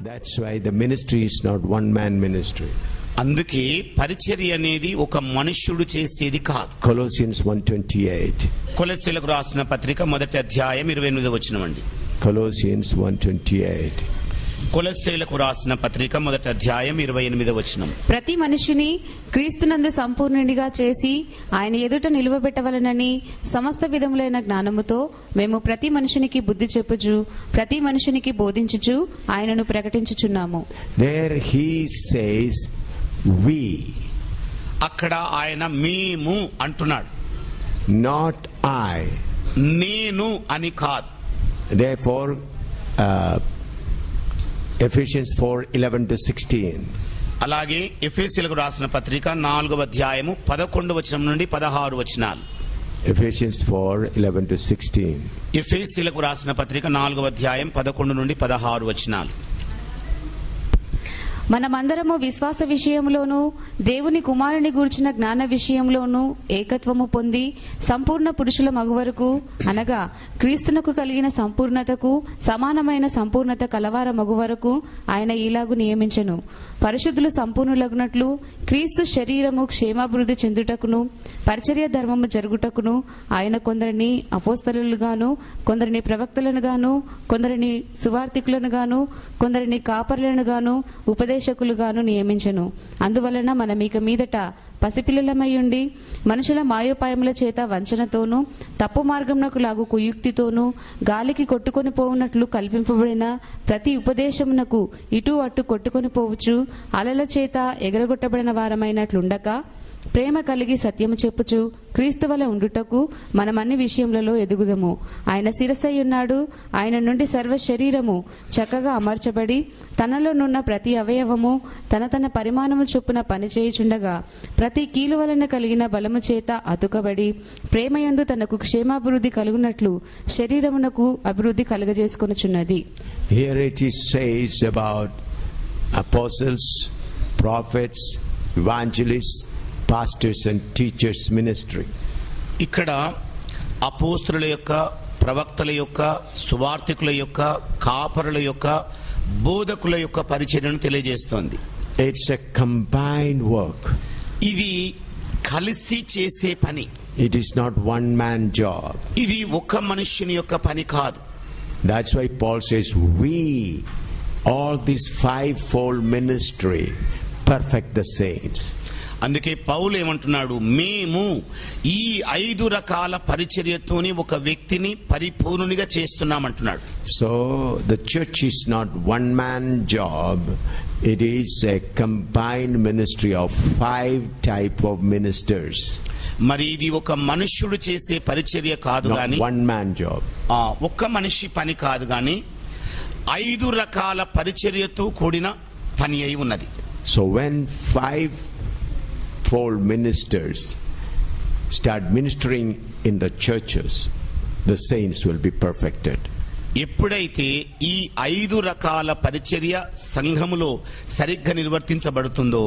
That's why the ministry is not one man ministry. అందుకే పరిచర్య అనేది ఒక మనుష్యుడు చేసేది కాదు. Colossians 1:28. కొలస్సీలకు రాసిన పత్రిక 1వ అధ్యాయం 28వ వచనం అండి. Colossians 1:28. కొలస్సీలకు రాసిన పత్రిక 1వ అధ్యాయం 28వ వచనం. ప్రతి మనిషిని క్రీస్తునందు సంపూర్ణునిగా చేసి ఆయన ఎదుట నిలువబెట్టవలనని సమస్త విధములైన జ్ఞానముతో మేము ప్రతి మనుషునికి బుద్ధి చెప్పుచు ప్రతి మనుషునికి బోధించుచు ఆయనను ప్రకటించుచున్నాము. There he says we. అక్కడ ఆయన మేము అంటున్నాడు, not I. నేను అని కాదు. Therefore Ephesians 4:11-16. అలాగే ఎఫెసీయులకు రాసిన పత్రిక 4వ అధ్యాయము 11వ వచనం నుండి 16 వచనాలు. Ephesians 4:11-16. ఎఫెసీయులకు రాసిన పత్రిక 4వ అధ్యాయం 11 నుండి 16 వచనాలు. మనమందరము విశ్వాస విషయంలోనూ దేవుని కుమారుని గూర్చిన జ్ఞాన విషయంలోనూ ఏకత్వము పొంది సంపూర్ణ పురుషుల మగువరకు అనగా క్రీస్తునకు కలిగిన సంపూర్ణతకు సమానమైన సంపూర్ణత కలవార మగువరకు ఆయన ఈలాగు నియమించెను. పరిశుద్ధులు సంపూర్ణులగునట్లు క్రీస్తు శరీరము క్షేమాభివృద్ధి చెందుటకును పరిచర్య ధర్మము జరుగుటకును ఆయన కొందరిని అపోస్తలులుగాను కొందరిని ప్రవక్తలను గాను కొందరిని సువార్తికులను గాను కొందరిని కాపరులను గాను ఉపదేశకులుగాను నియమించెను. అందువలన మనం ఇక మీదట పసిపిల్లలమయ్యుండి మనుషుల మాయోపాయముల చేత వంచనతోనూ తప్పు మార్గమునకు లాగు కుయుక్తితోనూ గాలికి కొట్టుకొని పోవునట్లు కల్పింపబడిన ప్రతి ఉపదేశమునకు ఇటు అటు కొట్టుకొని పోవచ్చు అలల చేత ఎగరగొట్టబడిన వారమైనట్లుండక ప్రేమ కలిగి సత్యము చెప్పుచు క్రీస్తు వలె ఉండుటకు మనం అన్ని విషయములలో ఎదుగుదము. ఆయన శిరస్సయ్యున్నాడు. ఆయన నుండి సర్వ శరీరము చక్కగా అమర్చబడి తనలోనున్న ప్రతి అవయవము తన పరిమాణము చొప్పున పనిచేయుచుండగా ప్రతి కీలు వలన కలిగిన బలము చేత అతుకబడి ప్రేమయందు తనకు క్షేమాభివృద్ధి కలుగునట్లు శరీరమునకు అభివృద్ధి కలుగజేసుకొనుచున్నది. Here it is says about apostles, prophets, evangelists, pastors and teachers ministry. ఇక్కడ అపోస్తలుల యొక్క ప్రవక్తల యొక్క సువార్తికుల యొక్క కాపరుల యొక్క బోధకుల యొక్క పరిచర్యను తెలియజేస్తోంది. It's a combined work. ఇది కలిసి చేసే పని. It is not one man job. ఇది ఒక మనుష్యుని యొక్క పని కాదు. That's why Paul says we, all this fivefold ministry, perfect the saints. అందుకే పౌలు ఏమంటున్నాడు, మేము ఈ 5 రకాల పరిచర్యతోని ఒక వ్యక్తిని పరిపూర్ణునిగా చేస్తున్నామంటున్నాడు. So the church is not one man job. It is a combined ministry of 5 type of ministers. మరి ఇది ఒక మనుష్యుడు చేసే పరిచర్య కాదు గాని, one man job. ఒక్క మనిషి పని కాదు గాని 5 రకాల పరిచర్యతో కూడిన పని అయి ఉన్నది. So when 5-fold ministers start ministering in the churches, the saints will be perfected. ఎప్పుడైతే ఈ 5 రకాల పరిచర్య సంఘములో సరిగ్గా నిర్వర్తించబడుతుందో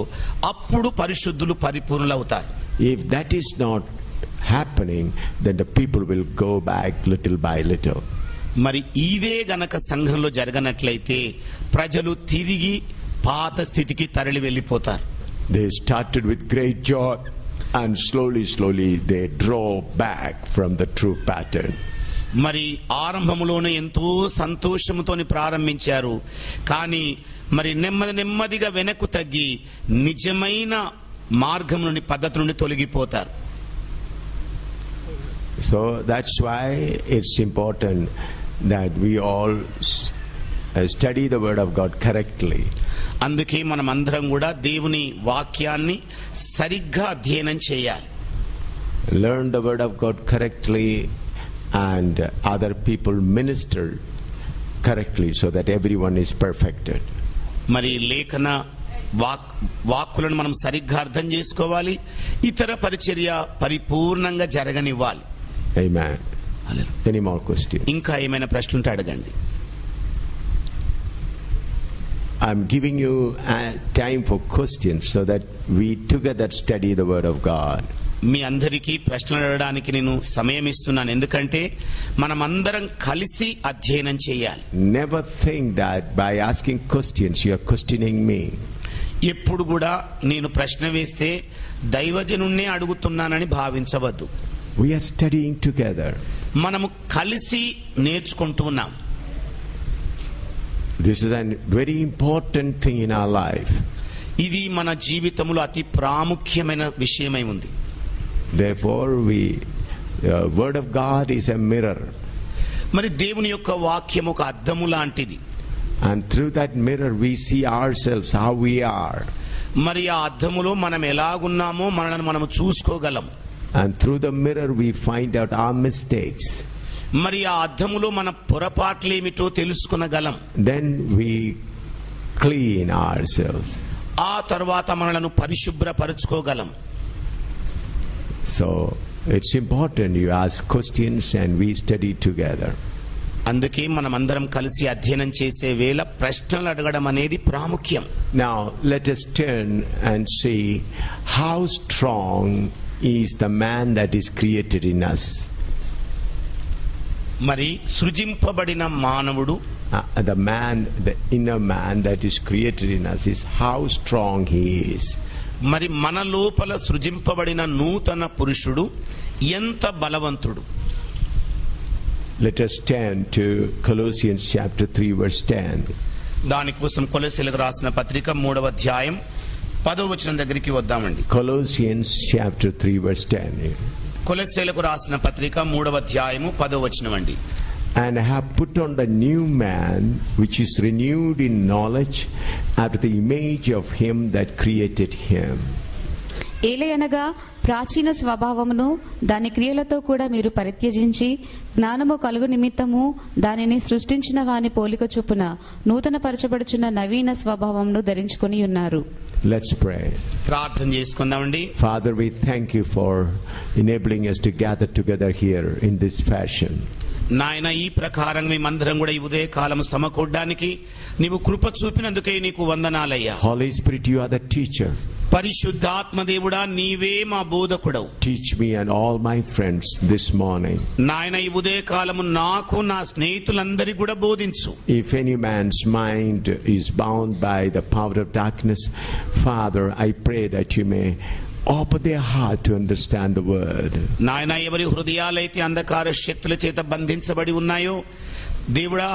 అప్పుడు పరిశుద్ధులు పరిపూర్ణులవుతారు. If that is not happening, then the people will go back little by little. మరి ఇదే గనక సంఘంలో జరగనట్లయితే ప్రజలు తిరిగి పాత స్థితికి తరలి వెళ్ళిపోతారు. They started with great joy and slowly they draw back from the true pattern. మరి ఆరంభములోనే ఎంతో సంతోషముతోని ప్రారంభించారు, కానీ మరి నెమ్మదిగా వెనక్కు తగ్గి నిజమైన మార్గం నుండి పద్ధతి నుండి తొలగిపోతారు. So that's why it's important that we all study the word of God correctly. అందుకే మనం అందరం కూడా దేవుని వాక్యాన్ని సరిగ్గా అధ్యయనం చేయాలి. Learn the word of God correctly and other people minister correctly so that everyone is perfected. మరి లేఖన వాక్కులను మనం సరిగ్గా అర్థం చేసుకోవాలి, ఇతర పరిచర్య పరిపూర్ణంగా జరగనివ్వాలి. Amen. Any more questions? ఇంకా ఏమైనా ప్రశ్నలుంటే అడగండి. I'm giving you time for questions so that we together study the word of God. మీ అందరికీ ప్రశ్నలు అడగడానికి నేను సమయం ఇస్తున్నాను, ఎందుకంటే మనమందరం కలిసి అధ్యయనం చేయాలి. Never think that by asking questions you are questioning me. ఎప్పుడు కూడా నేను ప్రశ్న వేస్తే దైవజనుణ్ణే అడుగుతున్నానని భావించవద్దు. We are studying together. మనము కలిసి నేర్చుకుంటూ ఉన్నాం. This is a very important thing in our life. ఇది మన జీవితంలో అతి ప్రాముఖ్యమైన విషయమై ఉంది. Therefore, word of God is a mirror. మరి దేవుని యొక్క వాక్యం ఒక అద్దము లాంటిది. And through that mirror we see ourselves, how we are. మరి ఆ అద్దములో మనం ఎలాగున్నామో మనల్ని మనం చూసుకోగలం. And through the mirror we find out our mistakes. మరి ఆ అద్దములో మన పొరపాట్లు ఏమిటో తెలుసుకొనగలం. Then we clean ourselves. ఆ తర్వాత మనలను పరిశుభ్రపరచుకోగలం. So it's important you ask questions and we study together. అందుకే మనం అందరం కలిసి అధ్యయనం చేసే వేళ ప్రశ్నలు అడగడం అనేది ప్రాముఖ్యం. Now let us turn and see how strong is the man that is created in us. మరి సృజింపబడిన మానవుడు, the inner man that is created in us, is how strong he is. మరి మన లోపల సృజింపబడిన నూతన పురుషుడు ఎంత బలవంతుడు. Let us turn to Colossians chapter 3 verse 10. దానికోసం కొలొస్సీయులకు రాసిన పత్రిక 3వ అధ్యాయం 10వ వచనం దగ్గరికి వద్దామండి. Colossians chapter 3 verse 10. కొలొస్సీయులకు రాసిన పత్రిక 3వ అధ్యాయము 10వ వచనం అండి. And have put on the new man, which is renewed in knowledge after the image of him that created him. ఏలయనగా ప్రాచీన స్వభావమును దాని క్రియలతో కూడా మీరు పరిత్యజించి జ్ఞానము కలుగు నిమిత్తము దానిని సృష్టించిన వాని పోలిక చొప్పున నూతన పరచబడుచున్న నవీన స్వభావమును ధరించుకొని ఉన్నారు. Let's pray. ప్రార్థన చేసుకుందామండి. Father, we thank you for enabling us to gather together here in this fashion. నాయన, ఈ ప్రకారం మేమందరం కూడా ఈ ఉదయ కాలం సమకూడడానికి నీవు కృప చూపినందుకే నీకు వందనాలయ్యా. Holy Spirit, you are the teacher. పరిశుద్ధాత్మ దేవుడా, నీవే మా బోధకుడవు. Teach me and all my friends this morning. నాయన, ఈ ఉదయ కాలము నాకు నా స్నేహితులందరికీ కూడా బోధించు. If any man's mind is bound by the power of darkness, Father, I pray that you may open their heart to understand the word. నాయన, ఎవరి హృదయాలైతే అంధకార శక్తుల చేత బంధించబడి ఉన్నాయో దేవుడా,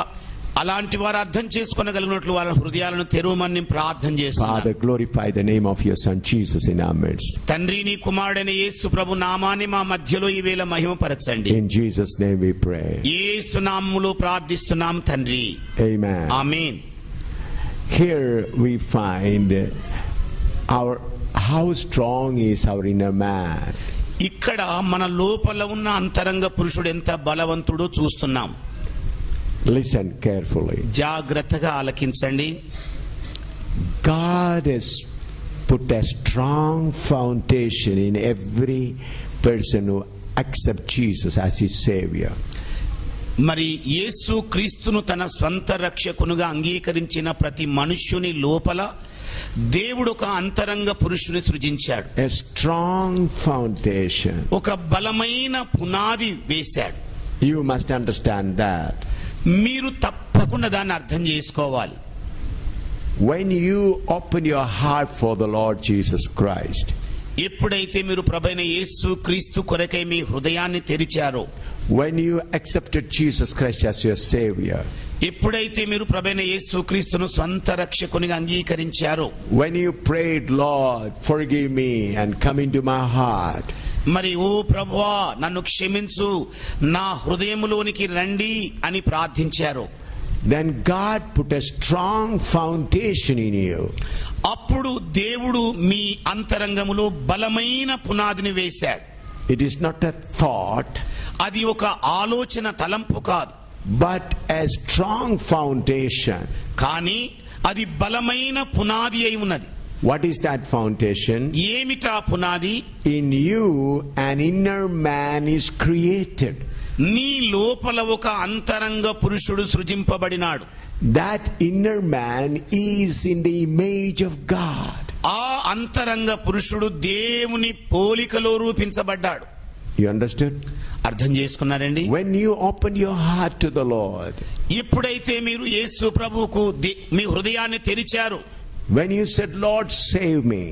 అలాంటి వారు అర్థం చేసుకోగలిగినట్లు వాళ్ళ హృదయాలను తెరవమని ప్రార్థన చేస్తున్నాను. Father, glorify the name of your son Jesus in our midst. తండ్రి, నీ కుమారుడైన యేసు ప్రభు నామాన్ని మా మధ్యలో ఈ వేళ మహిమపరచండి. In Jesus name we pray. యేసు నామములో ప్రార్థిస్తున్నాం తండ్రి. Amen. Amen. Here we find how strong is our inner man. ఇక్కడ మన లోపల ఉన్న అంతరంగ పురుషుడు ఎంత బలవంతుడో చూస్తున్నాం. Listen carefully. జాగ్రత్తగా ఆలకించండి. God has put a strong foundation in every person who accepts Jesus as his savior. మరి యేసు క్రీస్తును తన స్వంత రక్షకునిగా అంగీకరించిన ప్రతి మనుష్యుని లోపల దేవుడు ఒక అంతరంగ పురుషుని సృజించాడు. A strong foundation. ఒక బలమైన పునాది వేశాడు. You must understand that. మీరు తప్పకుండా దాన్ని అర్థం చేసుకోవాలి. When you open your heart for the Lord Jesus Christ, ఎప్పుడైతే మీరు ప్రభువైన యేసు క్రీస్తు కొరకై మీ హృదయాన్ని తెరిచారో, when you accepted Jesus Christ as your savior, ఎప్పుడైతే మీరు ప్రభువైన యేసు క్రీస్తును స్వంత రక్షకునిగా అంగీకరించారో, when you prayed, Lord, forgive me and come into my heart, మరి ఓ ప్రభువా నన్ను క్షమించు, నా హృదయములోనికి రండి అని ప్రార్థించారు, then God put a strong foundation in you. అప్పుడు దేవుడు మీ అంతరంగములో బలమైన పునాదిని వేశాడు. It is not a thought, అది ఒక ఆలోచన తలంపు కాదు, but a strong foundation. కానీ అది బలమైన పునాది అయి ఉన్నది. What is that foundation? ఏమిటా పునాది? In you an inner man is created. నీ లోపల ఒక అంతరంగ పురుషుడు సృజింపబడినాడు. That inner man is in the image of God. ఆ అంతరంగ పురుషుడు దేవుని పోలికలో రూపించబడ్డాడు. You understood? అర్థం చేసుకున్నారండి? When you open your heart to the Lord, ఎప్పుడైతే మీరు యేసు ప్రభువుకు మీ హృదయాన్ని తెరిచారు, when you said, Lord, save me,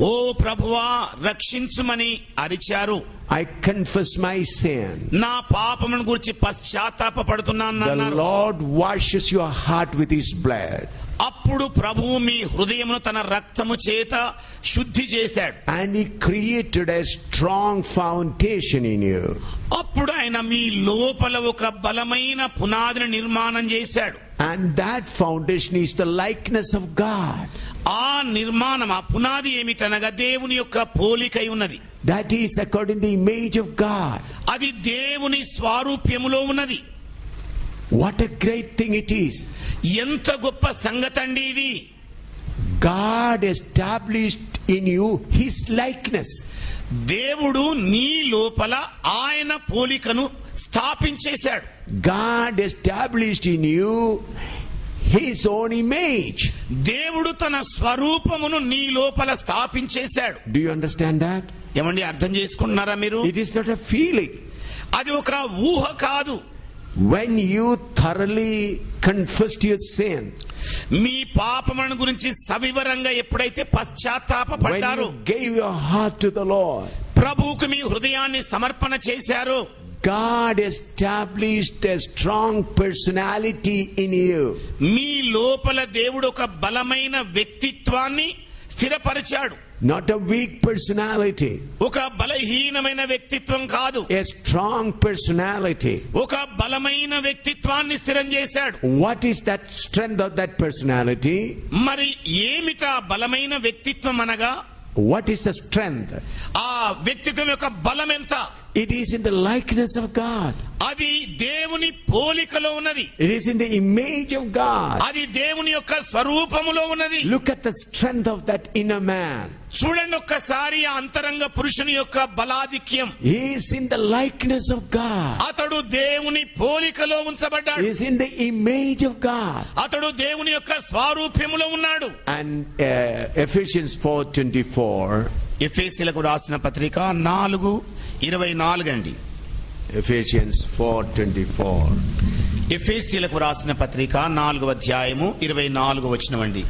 ఓ ప్రభువా రక్షించుమని అరిచారు, I confess my sin, నా పాపమును గురించి పశ్చాత్తాపపడుతున్నాను the అన్నారు. Lord washes your heart with His blood. అప్పుడు ప్రభువు మీ హృదయమును తన రక్తము చేత శుద్ధి చేశాడు. And He created a strong foundation in you. అప్పుడు ఆయన మీ లోపల ఒక బలమైన పునాదిని నిర్మాణం చేశాడు. And that foundation is the likeness of God. ఆ నిర్మాణం, ఆ పునాది ఏమిటనగా దేవుని యొక్క పోలికై ఉన్నది. That is according to the image of God. అది దేవుని స్వారూప్యములో ఉన్నది. What a great thing it is. ఎంత గొప్ప సంగతండి ఇది. God established in you His likeness. దేవుడు నీ లోపల ఆయన పోలికను స్థాపించేశాడు. God established in you His own image. దేవుడు తన స్వరూపమును నీ లోపల స్థాపించేశాడు. Do you understand that? ఏమండి అర్థం చేసుకుంటున్నారా మీరు? It is not a feeling. అది ఒక ఊహ కాదు. When you thoroughly confessed your sin, మీ పాపములను గురించి సవివరంగా ఎప్పుడైతే when పశ్చాత్తాపపడ్డారో, you gave your heart to the Lord, ప్రభువుకు మీ హృదయాన్ని సమర్పణ చేశారో, God established a strong personality in you. మీ లోపల దేవుడు ఒక బలమైన వ్యక్తిత్వాన్ని స్థిరపరిచాడు. Not a weak personality, ఒక బలహీనమైన వ్యక్తిత్వం కాదు, a strong personality. ఒక బలమైన వ్యక్తిత్వాన్ని స్థిరం చేశాడు. What is that strength of that personality? మరి ఏమిటా బలమైన వ్యక్తిత్వం అనగా? What is the strength? ఆ వ్యక్తిత్వం యొక్క బలం ఎంత? It is in the likeness of God. అది దేవుని పోలికలో ఉన్నది. It is in the image of God. అది దేవుని యొక్క స్వరూపములో ఉన్నది. Look at the strength of that inner man. చూడండి ఒక్కసారి ఆ అంతరంగ పురుషుని యొక్క బలాధిక్యం. He is in the likeness of God. అతడు దేవుని పోలికలో ఉంచబడ్డాడు. He is in the image of God. అతడు దేవుని యొక్క స్వరూపములో ఉన్నాడు. And Ephesians 4:24. ఎఫెసీయులకు రాసిన పత్రిక 4:24 అండి. Ephesians 4:24. ఎఫెసీయులకు రాసిన పత్రిక 4:24 అండి.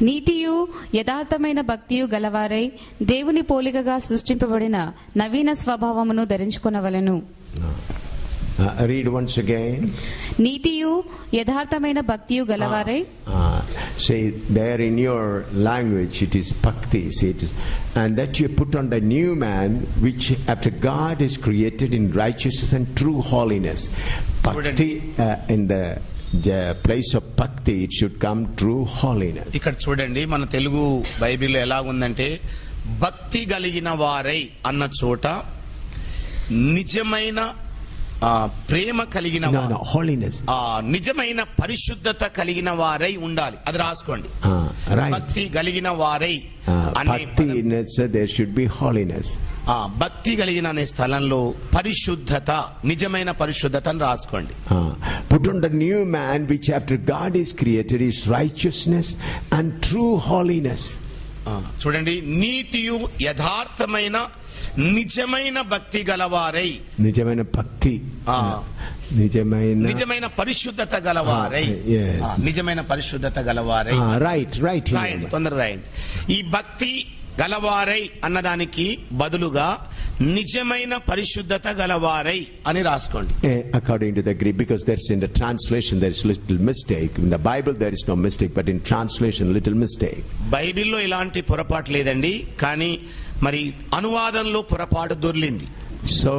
నీతియు యథార్థమైన భక్తియు గలవారై దేవుని పోలికగా సృష్టింపబడిన నవీన స్వభావమును ధరించుకొనవలెను. Read once again. నీతియు యథార్థమైన భక్తియు గలవారై. Say there in your language it is bhakti. Say it is, and that you put on the new man, which after God is created in righteousness and true holiness. Bhakti in the place of bhakti, it should come true holiness. ఇక్కడ చూడండి, మన తెలుగు బైబిల్లో ఎలా ఉందంటే, భక్తి కలిగిన వారై అన్న చోట నిజమైన ప్రేమ కలిగిన holiness, నిజమైన పరిశుద్ధత కలిగిన వారై ఉండాలి. అది రాసుకోండి. right. భక్తి కలిగిన వారై bhakti, there should be holiness. భక్తి కలిగిన అనే స్థలంలో పరిశుద్ధత, నిజమైన పరిశుద్ధతను రాసుకోండి. Put on the new man, which after God is created is righteousness and true holiness. చూడండి, నీతియు యథార్థమైన నిజమైన భక్తి గలవారై, నిజమైన భక్తి, నిజమైన పరిశుద్ధత గలవారై, నిజమైన పరిశుద్ధత గలవారై. రైట్ తొందర రాయండి. ఈ భక్తి గలవారై అన్నదానికి బదులుగా నిజమైన పరిశుద్ధత గలవారై అని రాసుకోండి. According to the Greek, because there's in the translation there is little mistake. In the Bible there is no mistake, but in translation little mistake. బైబిల్లో ఇలాంటి పొరపాటు లేదండి, కానీ మరి అనువాదంలో పొరపాటు దొర్లింది. So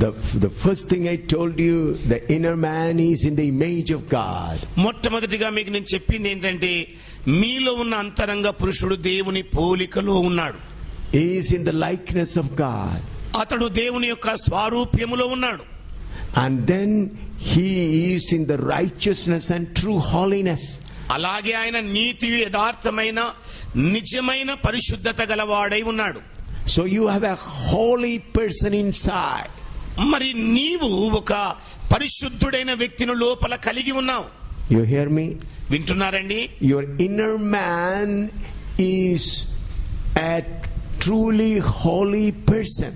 the first thing I told you, the inner man is in the image of God. మొట్టమొదటిగా మీకు నేను చెప్పింది ఏంటంటే, మీలో ఉన్న అంతరంగ పురుషుడు దేవుని పోలికలో ఉన్నాడు. He is in the likeness of God. అతడు దేవుని యొక్క స్వరూప్యములో ఉన్నాడు. And then he is in the righteousness and true holiness. అలాగే ఆయన నీతి యథార్థమైన నిజమైన పరిశుద్ధత గలవాడై ఉన్నాడు. So you have a holy person inside. మరి నీవు ఒక పరిశుద్ధుడైన వ్యక్తిని లోపల కలిగి ఉన్నావు. You hear me? వింటున్నారండి? Your inner man is a truly holy person.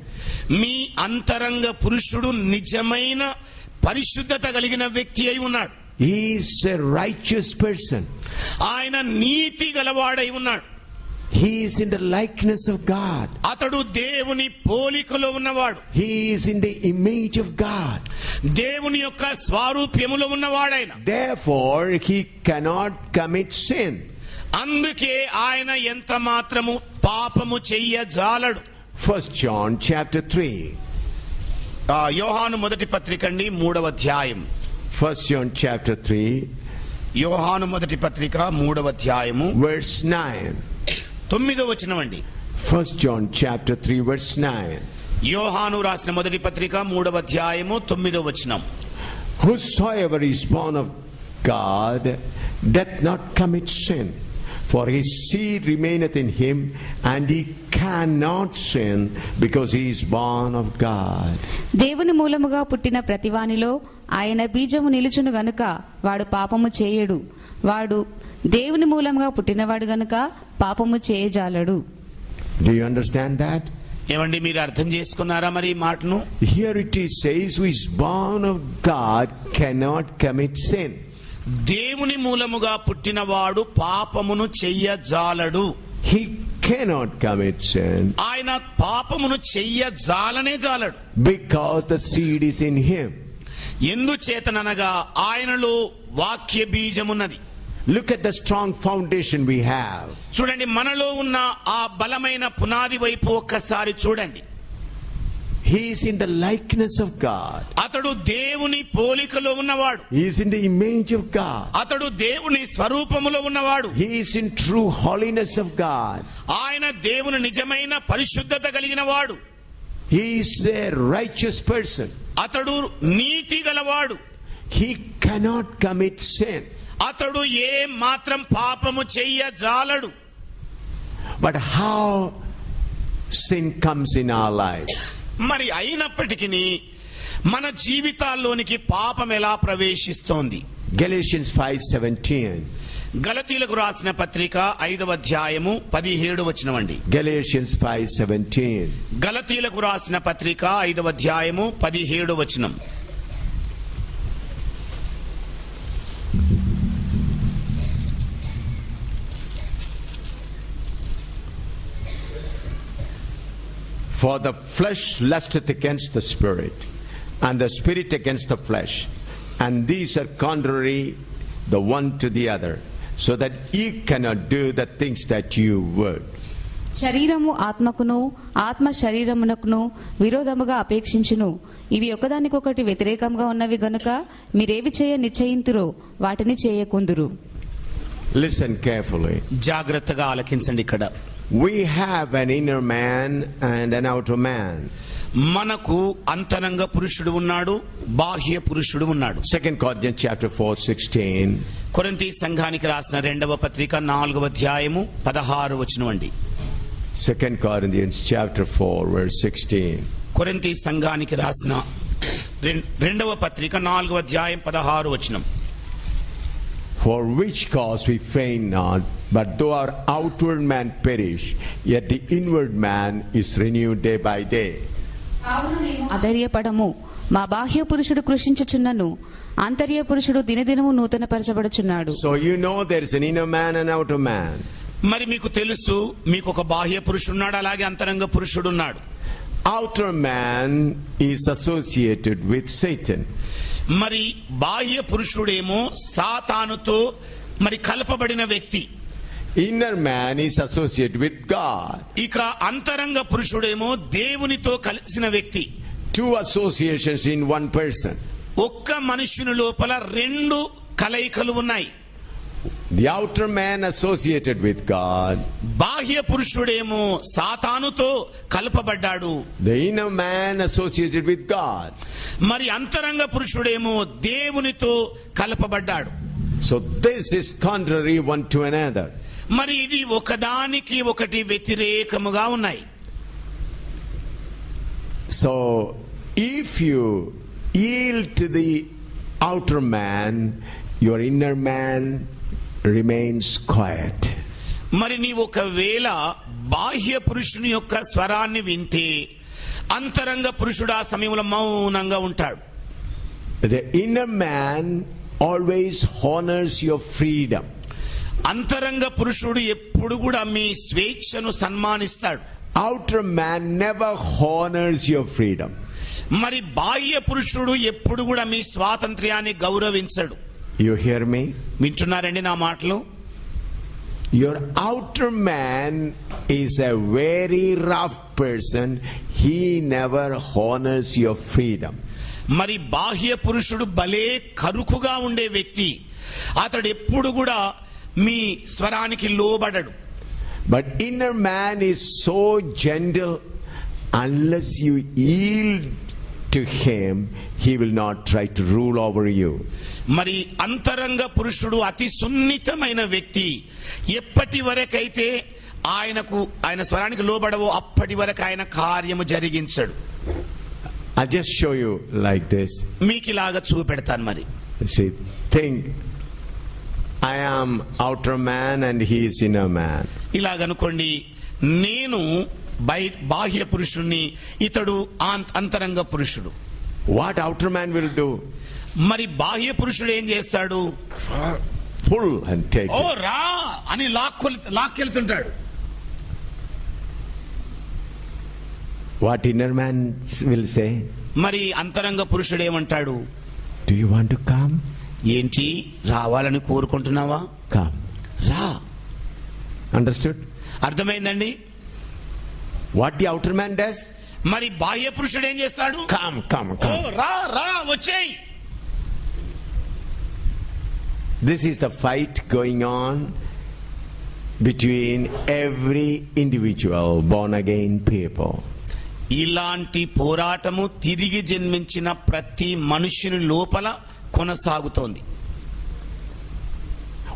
మీ అంతరంగ పురుషుడు నిజమైన పరిశుద్ధత కలిగిన వ్యక్తి అయి ఉన్నాడు. He is a righteous person. ఆయన నీతి గలవాడై ఉన్నాడు. He is in the likeness of God. అతడు దేవుని పోలికలో ఉన్నవాడు. He is in the image of God. దేవుని యొక్క స్వరూపములో ఉన్నవాడైన. Therefore he cannot commit sin. అందుకే ఆయన ఎంత మాత్రము పాపము చెయ్యజాలడు. 1 John chapter 3. యోహాను మొదటి పత్రిక అండి 3వ అధ్యాయం. 1 John chapter 3 యోహాను మొదటి పత్రిక 3వ అధ్యాయము verse 9. 9వ వచనం అండి. 1 John chapter 3 verse 9. యోహాను రాసిన మొదటి పత్రిక 3వ అధ్యాయము 9వ వచనం. Whosoever is born of God doth not commit sin, for his seed remaineth in him, and he cannot sin, because he is born of God. దేవుని మూలముగా పుట్టిన ప్రతివానిలో ఆయన బీజము నిలుచును గనుక వాడు పాపము చేయడు. వాడు దేవుని మూలముగా పుట్టినవాడు గనుక పాపము చేయజాలడు. Do you understand that? ఏమండి, మీరు అర్థం చేసుకున్నారా మరి ఈ మాటను? Here it is says, who is born of God cannot commit sin. దేవుని మూలముగా పుట్టినవాడు పాపమును చెయ్యజాలడు. He cannot commit sin ఆయన పాపమును చెయ్యజాలనే జాలడు. because the seed is in him. ఎందుచేతననగా ఆయనలో వాక్య బీజమున్నది. Look at the strong foundation we have. చూడండి, మనలో ఉన్న ఆ బలమైన పునాది వైపు ఒక్కసారి చూడండి. He is in the likeness of God. అతడు దేవుని పోలికలో ఉన్నవాడు. He is in the image of God. అతడు దేవుని స్వరూపములో ఉన్నవాడు. He is in true holiness of God. ఆయన దేవుని నిజమైన పరిశుద్ధత కలిగిన వాడు. He is a righteous person. అతడు నీతి గలవాడు. He cannot commit sin. అతడు ఏ మాత్రం పాపము చెయ్యజాలడు. But how sin comes in our life? మరి అయినప్పటికీ మన జీవితాల్లోనికి పాపం ఎలా ప్రవేశిస్తోంది? Galatians 5:17. గలతీలకు రాసిన పత్రిక 5వ అధ్యాయము 17వ వచనం అండి. Galatians 5:17. గలతీలకు రాసిన పత్రిక 5వ అధ్యాయము 17వ వచనం. For the flesh lusteth against the spirit, and the spirit against the flesh, and these are contrary the one to the other, so that ye cannot do the things that you would. శరీరము ఆత్మకును ఆత్మ శరీరమునకును విరోధముగా అపేక్షించును. ఇవి ఒకదానికొకటి వ్యతిరేకంగా ఉన్నవి గనుక మీరేవి చేయ నిశ్చయింతురో వాటిని చేయకుందురు. Listen carefully. జాగ్రత్తగా ఆలకించండి. ఇక్కడ We have an inner man and an outer man. మనకు అంతరంగ పురుషుడు ఉన్నాడు, బాహ్య పురుషుడు ఉన్నాడు. 2 Corinthians chapter 4:16. కొరింథీ సంఘానికి రాసిన 2వ పత్రిక 4వ అధ్యాయము 16వ వచనం అండి. 2 Corinthians chapter 4 verse 16. కొరింథీ సంఘానికి రాసిన 2వ పత్రిక 4వ అధ్యాయం 16వ వచనం. For which cause we faint not, but though our outward man perish, yet the inward man is renewed day by day. అధైర్యపడము, మా బాహ్య పురుషుడు కృషించుచున్నను ఆంతర్య పురుషుడు దినదినము నూతనపరచబడుచున్నాడు. So you know there is an inner man and outer man. మరి మీకు తెలుసు, మీకు ఒక బాహ్య పురుషుడున్నాడు, అలాగే అంతరంగ పురుషుడున్నాడు. Outer man is associated with Satan. మరి బాహ్య పురుషుడేమో సాతానుతో మరి కలపబడిన వ్యక్తి. Inner man is associated with God. ఇక అంతరంగ పురుషుడేమో దేవునితో కలిసిన వ్యక్తి. Two associations in one person. ఒక్క మనుషుని లోపల రెండు కలయికలు ఉన్నాయి. The outer man associated with God. బాహ్య పురుషుడేమో సాతానుతో కలపబడ్డాడు. The inner man associated with God. మరి అంతరంగ పురుషుడేమో దేవునితో కలపబడ్డాడు. So this is contrary one to another. మరి ఇది ఒకదానికి ఒకటి వ్యతిరేకముగా ఉన్నాయి. So if you yield to the outer man, your inner man remains quiet. మరి నీవు ఒకవేళ బాహ్య పురుషుని యొక్క స్వరాన్ని వింటే అంతరంగ పురుషుడు ఆ సమయంలో మౌనంగా ఉంటాడు. The inner man always honors your freedom. అంతరంగ పురుషుడు ఎప్పుడు కూడా మీ స్వేచ్ఛను సన్మానిస్తాడు. Outer man never honors your freedom. మరి బాహ్య పురుషుడు ఎప్పుడు కూడా మీ స్వాతంత్ర్యాన్ని గౌరవించడు. You hear me? వింటున్నారండి నా మాటలు? Your outer man is a very rough person. He never honors your freedom. మరి బాహ్య పురుషుడు భలే కరుకుగా ఉండే వ్యక్తి. అతడు ఎప్పుడు కూడా మీ స్వరానికి లోబడడు. But inner man is so gentle. Unless you yield to him, he will not try to rule over you. మరి అంతరంగ పురుషుడు అతి సున్నితమైన వ్యక్తి. ఎప్పటి వరకైతే ఆయన స్వరానికి లోబడవో అప్పటి వరకు ఆయన కార్యము జరిగించడు. I'll just show you like this. మీకు ఇలాగా చూపెడతాను. మరి See, think I am outer man and he is inner man. ఇలాగనుకోండి, నేను బాహ్య పురుషుణ్ణి, ఇతడు అంతరంగ పురుషుడు. What outer man will do? మరి బాహ్య పురుషుడు ఏం చేస్తాడు? Pull and take oh it. రా అని లాక్కెళ్తుంటాడు. What inner man will say? మరి అంతరంగ పురుషుడు ఏమంటాడు? Do you want to come? ఏంటి, రావాలని కోరుకుంటున్నావా? Come. రా. Understood? అర్థమైందండి? What the outer man does? మరి బాహ్య పురుషుడు ఏం చేస్తాడు? Come, come, ఓ come. రా రా వచ్చేయ్. This is the fight going on between every individual born again people. ఇలాంటి పోరాటము తిరిగి జన్మించిన ప్రతి మనుషుని లోపల కొనసాగుతోంది.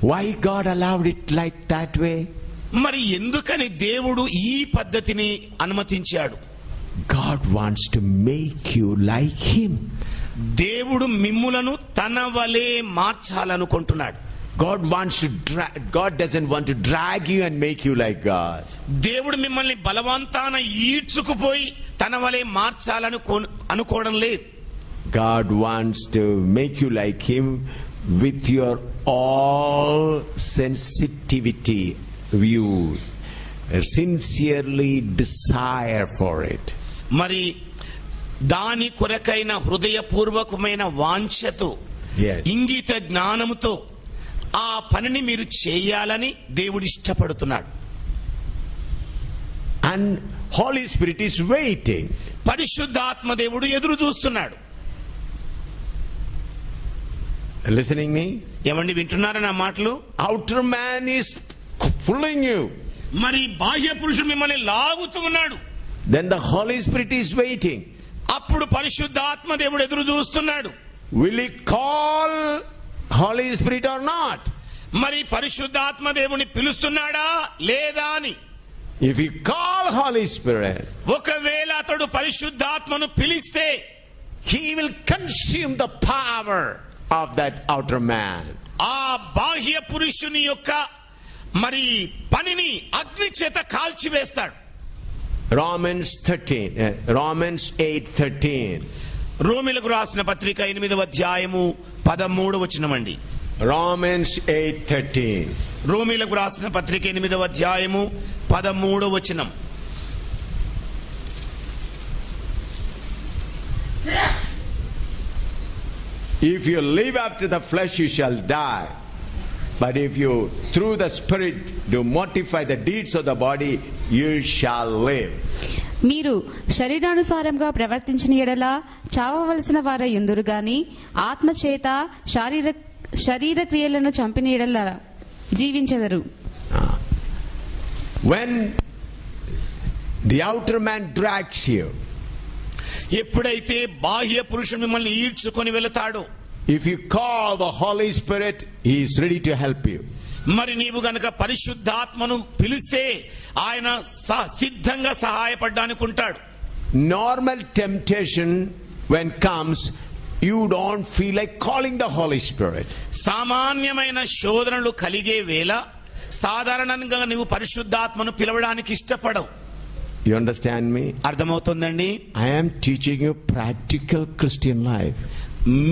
Why God allowed it like that way? మరి ఎందుకని దేవుడు ఈ పద్ధతిని అనుమతించాడు? God wants to make you like him. దేవుడు మిమ్ములను తన వలె మార్చాలనుకుంటున్నాడు. God doesn't want to drag you and make you like God. దేవుడు మిమ్మల్ని బలవంతాన ఈడ్చుకుపోయి తన వలె మార్చాలని అనుకోవడం లేదు. God wants to make you like him with your all sensitivity views, sincerely desire for it. మరి దాని కొరకైన హృదయపూర్వకమైన వాంఛతో, Yes. ఇంగిత జ్ఞానముతో ఆ పనిని మీరు చేయాలని దేవుడు ఇష్టపడుతున్నాడు. And Holy Spirit is waiting. పరిశుద్ధాత్మ దేవుడు ఎదురు చూస్తున్నాడు. Listening me? ఏమండి, వింటున్నారా నా మాటలు? Outer man is pulling you. మరి బాహ్య పురుషుడు మిమ్మల్ని లాగుతూ ఉన్నాడు. Then the Holy Spirit is waiting. అప్పుడు పరిశుద్ధాత్మ దేవుడు ఎదురు చూస్తున్నాడు. Will he call Holy Spirit or not? మరి పరిశుద్ధాత్మ దేవుని పిలుస్తున్నాడా లేదా అని. If you call Holy Spirit, ఒకవేళ అతడు పరిశుద్ధాత్మను పిలిస్తే he will consume the power of that outer man. ఆ బాహ్య పురుషుని యొక్క మరి పనిని అగ్ని చేత కాల్చివేస్తాడు. Romans 8:13. రోమిలకు రాసిన పత్రిక 8వ అధ్యాయము 13వ వచనమండి. Romans 8:13. రోమిలకు రాసిన పత్రిక 8వ అధ్యాయము 13వ వచనం. If you live after the flesh, you shall die. But if you through the Spirit do mortify the deeds of the body, you shall live. మీరు శరీరానుసారంగా ప్రవర్తించిన ఎడల చావవలసిన వారై యుందురు గాని ఆత్మచేత శరీర క్రియలను చంపిన ఎడల జీవించెదరు. When the outer man drags you, ఎప్పుడైతే బాహ్య పురుషుడు మిమ్మల్ని ఈడ్చుకొని వెళతాడో, if you call the Holy Spirit, he is ready to help you. మరి నీవు గనక పరిశుద్ధాత్మను పిలిస్తే ఆయన సిద్ధంగా సహాయపడడానికి ఉంటాడు. Normal temptation when comes, you don't feel like calling the Holy Spirit. సామాన్యమైన శోధనలు కలిగే వేళ సాధారణంగా నువ్వు పరిశుద్ధాత్మను పిలవడానికి ఇష్టపడవు. You understand me? అర్థమవుతుందండి? I am teaching you practical Christian life.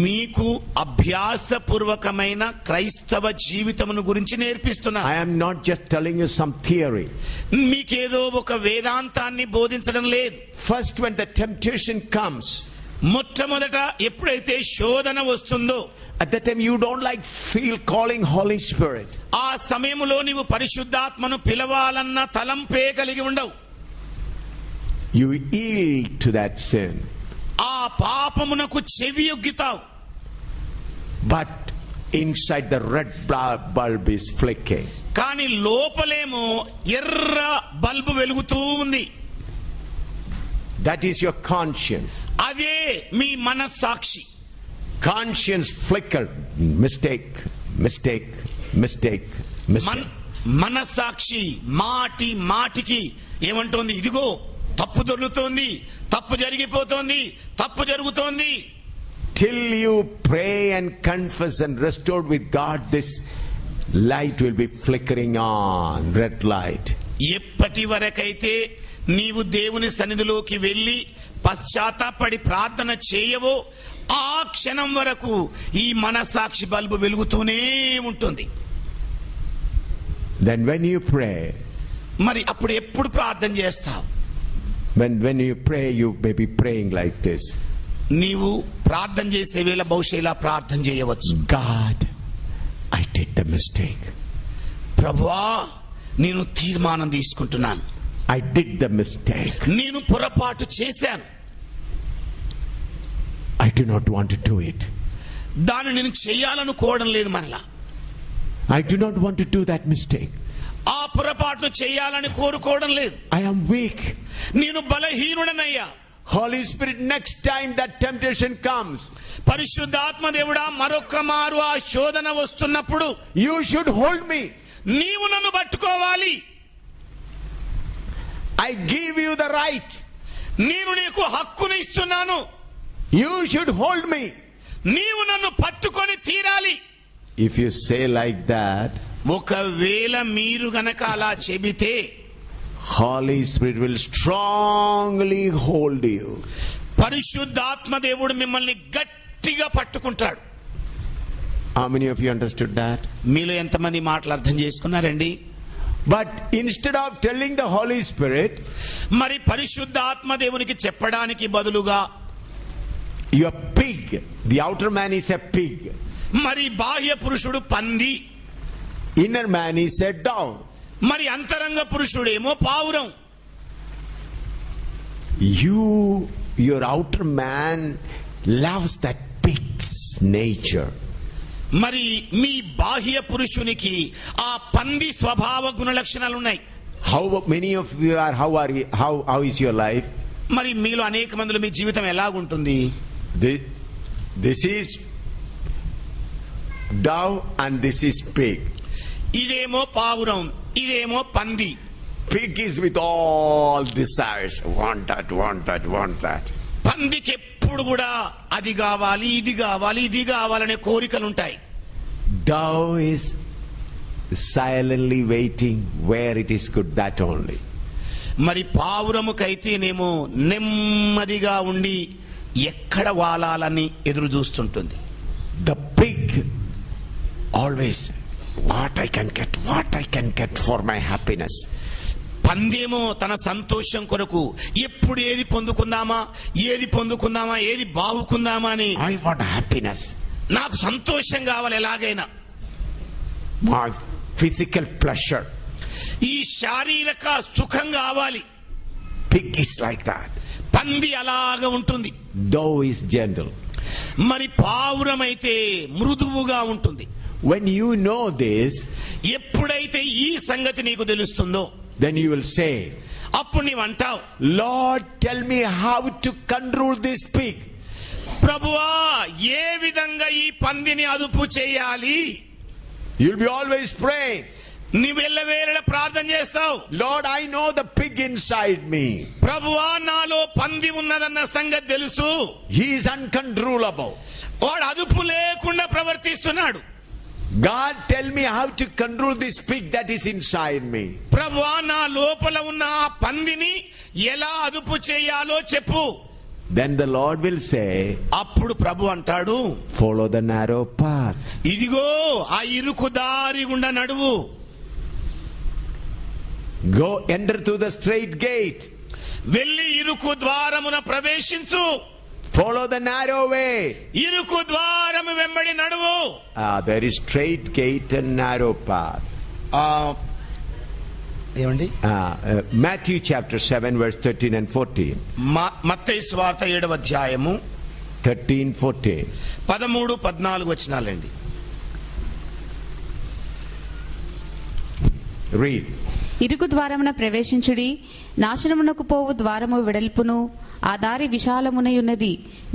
మీకు అభ్యాసపూర్వకమైన క్రైస్తవ జీవితమును గురించి నేర్పిస్తున్నా. I am not just telling you some theory. మీకేదో ఒక వేదాంతాన్ని బోధించడం లేదు. First, when the temptation comes, మొట్టమొదట ఎప్పుడైతే శోధన వస్తుందో, at that time you don't feel calling Holy Spirit. ఆ సమయంలో నీవు పరిశుద్ధాత్మను పిలవాలన్న తలంపే కలిగి ఉండవు. You yield to that sin. ఆ పాపమునకు చెవియొగ్గుతావు. But inside the red bulb is flicking. కానీ లోపలేమో ఎర్ర బల్బు వెలుగుతూ ఉంది. That is your conscience. అదే మీ మనస్సాక్షి. Conscience flickered. Mistake, mistake, mistake, mistake. మనస్సాక్షి మాటి మాటికి ఏమంటోంది? ఇదిగో తప్పు దొరుకుతోంది, తప్పు జరిగిపోతోంది, తప్పు జరుగుతోంది. Till you pray and confess and restored with God, this light will be flickering on, red light. ఎప్పటి వరకైతే నీవు దేవుని సన్నిధిలోకి వెళ్ళి పశ్చాత్తాపడి ప్రార్థన చేయవో ఆ క్షణం వరకు ఈ మనస్సాక్షి బల్బు వెలుగుతూనే ఉంటుంది. Then when you pray, మరి అప్పుడు ఎప్పుడు ప్రార్థన చేస్తావు? when you pray, you may be praying like this. నీవు ప్రార్థన చేసే వేళ బహుశా ఇలా ప్రార్థన చేయవచ్చు. God, I did the mistake. ప్రభువా, నేను తీర్మానం తీసుకుంటున్నాను. I did the mistake. నేను పొరపాటు చేశాను. I do not want to do it. దాన్ని నేను చేయాలనుకోవడం లేదు. మరలా I do not want to do that mistake. ఆ పొరపాటును చేయాలని కోరుకోవడం లేదు. I am weak. నేను బలహీనుడనయ్యా. Holy Spirit, next time that temptation comes, పరిశుద్ధాత్మ దేవుడా, మరొక మారు ఆ శోధన వస్తున్నప్పుడు you should hold me. నీవు నన్ను పట్టుకోవాలి. I give you the right. నేను నీకు హక్కును ఇస్తున్నాను. You should hold me. నీవు నన్ను పట్టుకొని తీరాలి. If you say like that, ఒకవేళ మీరు గనక అలా చెబితే Holy Spirit will strongly hold you. పరిశుద్ధాత్మ దేవుడు మిమ్మల్ని గట్టిగా పట్టుకుంటాడు. How many of you understood that? మీలో ఎంతమంది మాటలు అర్థం చేసుకున్నారండి? But instead of telling the Holy Spirit, మరి పరిశుద్ధాత్మ దేవునికి చెప్పడానికి బదులుగా you are pig, the outer man is a pig, మరి బాహ్య పురుషుడు పంది, inner man is a dog, మరి అంతరంగ పురుషుడేమో పావురం. your outer man loves that pig's nature. మరి మీ బాహ్య పురుషునికి ఆ పంది స్వభావ గుణ లక్షణాలు ఉన్నాయి. How many of you are? How is your life? మరి మీలో అనేక మందిలో మీ జీవితం ఎలాగుంటుంది? This is dove and this is pig. ఇదేమో పావురం, ఇదేమో పంది. Pig is with all desires. Want that, want that, want that. పందికి ఎప్పుడు కూడా అది కావాలి, ఇది కావాలి, ఇది కావాలనే కోరికలు ఉంటాయి. Dove is silently waiting where it is good, that only. మరి పావురముకైతేనేమో నెమ్మదిగా ఉండి ఎక్కడ వాలాలని ఎదురు చూస్తుంటుంది. The pig always, what I can get for my happiness. పందేమో తన సంతోషం కొరకు ఎప్పుడు ఏది పొందుకుందామా, ఏది బాగుకుందామా అని, I want happiness. నాకు సంతోషం కావాలి ఎలాగైనా, my physical pleasure. ఈ శారీరక సుఖం కావాలి. Pig is like that. పంది అలాగా ఉంటుంది. Dove is gentle. మరి పావురం అయితే మృదువుగా ఉంటుంది. When you know this, ఎప్పుడైతే ఈ సంగతి నీకు తెలుస్తుందో, then you will say, అప్పుడు నీవు అంటావు, Lord, tell me how to control this pig. ప్రభువా, ఏ విధంగా ఈ పందిని అదుపు చేయాలి? You'll be always praying. నీవు ఎల్లవేళలా ప్రార్థన చేస్తావు. Lord, I know the pig inside me. ప్రభువా, నాలో పంది ఉన్నదన్న సంగతి తెలుసు. He is uncontrollable. వాడు అదుపు లేకుండా ప్రవర్తిస్తున్నాడు. God, tell me how to control this pig that is inside me. ప్రభువా నా లోపల ఉన్న ఆ పందిని ఎలా అదుపు చేయాలో చెప్పు. Then the Lord will say, అప్పుడు ప్రభు అంటాడు, follow the narrow path. ఇదిగో ఆ ఇరుకు దారి గుండా నడువు. Go enter through the straight gate. వెళ్ళి ఇరుకు ద్వారమున ప్రవేశించు. Follow the narrow way. ఇరుకు ద్వారము వెంబడి నడువు. There is straight gate and narrow path. ఏమండి? Matthew chapter 7 verse 13 and 14. మత్తయి సువార్త 7వ అధ్యాయము 13, 14. 13, 14 వచనాలండి. Read. ఇరుకు ద్వారమున ప్రవేశించుడి, నాశనమునకు పోవు ద్వారము వెడల్పును, ఆ దారి విశాలమునయున్నది,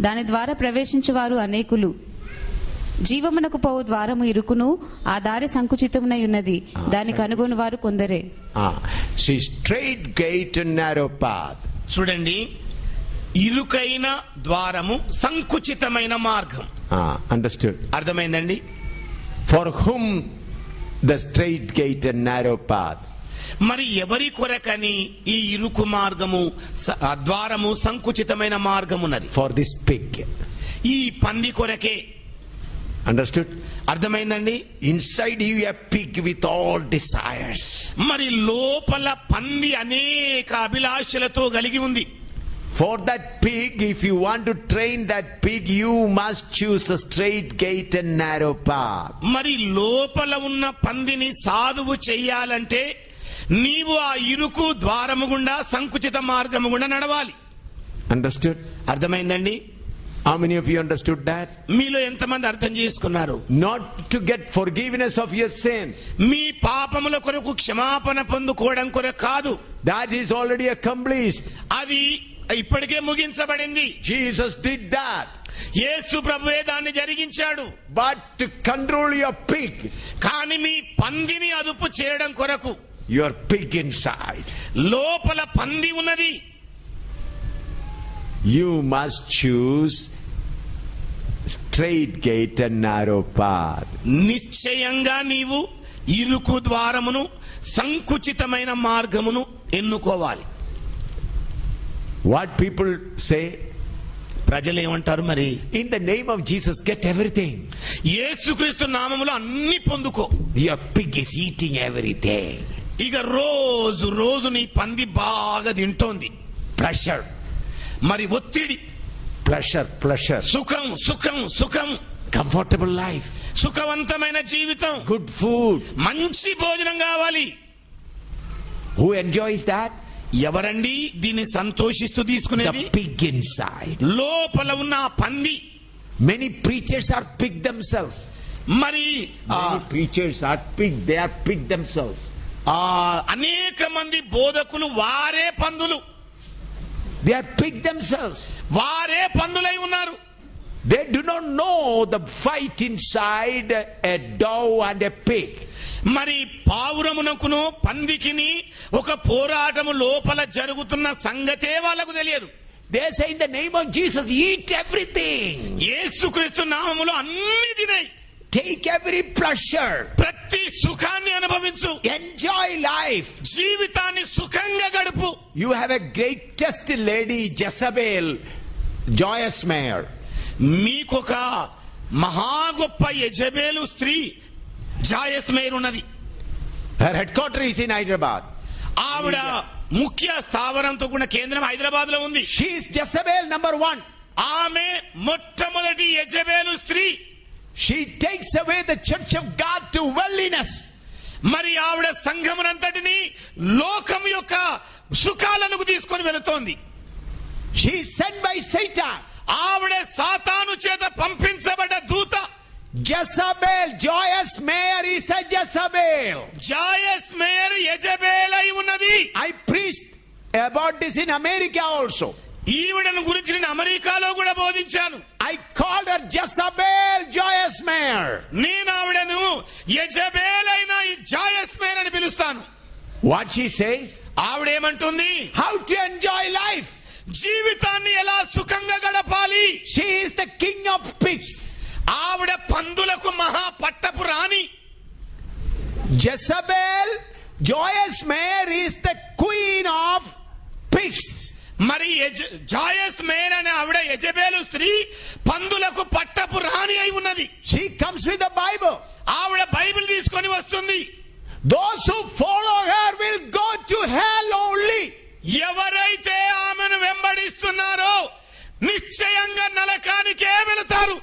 దాని ద్వారా ప్రవేశించువారు అనేకులు. జీవమునకు పోవు ద్వారము ఇరుకును, ఆ దారి సంకుచితమునయున్నది, దానికి కనుగొని వారు కొందరే. See, straight gate and narrow path. చూడండి, ఇరుకైన ద్వారము సంకుచితమైన మార్గం. Understood? అర్థమైందండి? For whom the straight gate and narrow path? మరి ఎవరి కొరకని ఈ ఇరుకు మార్గము ద్వారము సంకుచితమైన మార్గమున్నది? For this pig. ఈ పంది కొరకే. Understood? అర్థమైందండి? Inside you a pig with all desires. మరి లోపల పంది అనేక అభిలాషలతో కలిగి ఉంది. For that pig, if you want to train that pig, you must choose a straight gate and narrow path. మరి లోపల ఉన్న పందిని సాధువు చెయ్యాలంటే నీవు ఆ ఇరుకు ద్వారము గుండా సంకుచిత మార్గము గుండా నడవాలి. Understood? అర్థమైందండి? How many of you understood that? మీలో ఎంతమంది అర్థం చేసుకున్నారు? Not to get forgiveness of your sin. మీ పాపముల కొరకు క్షమాపణ పొందుకోవడం కొరకు కాదు. That is already accomplished. అది ఇప్పటికే ముగించబడింది. Jesus did that. యేసు ప్రభువే దాన్ని జరిగించాడు. But to control your pig, కానీ మీ పందిని అదుపు చేయడం కొరకు, your pig inside, లోపల పంది ఉన్నది, you must choose straight gate and narrow path. నిశ్చయంగా నీవు ఇరుకు ద్వారమును సంకుచితమైన మార్గమును ఎన్నుకోవాలి. What people say? ప్రజలు ఏమంటారు మరి? In the name of Jesus, get everything. యేసుక్రీస్తు నామములో అన్ని పొందుకో. Your pig is eating everything. ఇక రోజు రోజు నీ పంది బాగా తింటోంది. Pleasure. మరి ఒత్తిడి, pleasure, pleasure, సుఖం సుఖం సుఖం, comfortable life, సుఖవంతమైన జీవితం, good food. మంచి భోజనం కావాలి. Who enjoys that? ఎవరండి దీన్ని సంతోషిస్తూ తీసుకునేది? The pig inside. లోపల ఉన్న ఆ పంది. Many preachers are pig themselves. మరి Many preachers are pig. They are pig themselves. అనేక మంది బోధకులు వారే పందులు. They are pig themselves. వారే పందులై ఉన్నారు. They do not know the fight inside a dove and a pig. మరి పావురమునకును పందికిని ఒక పోరాటము లోపల జరుగుతున్న సంగతే వాళ్ళకు తెలియదు. They say in the name of Jesus, eat everything. యేసుక్రీస్తు నామములో అన్ని తినై. Take every pleasure. ప్రతి సుఖాన్ని అనుభవించు. Enjoy life. జీవితాన్ని సుఖంగా గడుపు. You have a greatest lady, Jezebel, Joyous Mayer. మీకొక మహా గొప్ప యెజబెలు స్త్రీ జాయస్ మేయర్ ఉన్నది. Her headquarters is in Hyderabad. ఆవిడ ముఖ్య స్థావరంతో కూడా కేంద్రం హైదరాబాద్ లో ఉంది. She is Jezebel number 1. ఆమె మొట్టమొదటి యెజబెలు స్త్రీ. She takes away the church of God to worldliness. మరి ఆవిడ సంఘమునంతటిని లోకం యొక్క సుఖాలను తీసుకొని వెళుతోంది. She is sent by Satan. ఆవిడ సాతాను చేత పంపించబడ్డ దూత. Jezebel, Joyous Mayer is a Jezebel. Joyce mayor Jezebel అయి ఉన్నది. I preached about this in America also. ఈవిడను గురించి నేను అమెరికాలో కూడా బోధించాను. I called her Jezebel, Joyous Mayer. నేను ఆవిడను యెజబెల్ అయిన జాయస్ మేయర్ అని పిలుస్తాను. What she says? ఆవిడేమంటుంది? How to enjoy life. జీవితాన్ని ఎలా సుఖంగా గడపాలి. She is the king of pigs. ఆవిడ పందులకు మహా పట్టపు రాణి. Joyous Mayer is the queen of pigs. మరి జాయస్ మేర్ అనే ఆవిడ యెజబెలు స్త్రీ పందులకు పట్టపు రాణి అయి ఉన్నది. She comes with the Bible. ఆవిడ బైబిల్ తీసుకొని వస్తుంది. Those who follow her will go to hell only. ఎవరైతే ఆమెను వెంబడిస్తున్నారో నిశ్చయంగా నరకానికే వెళతారు.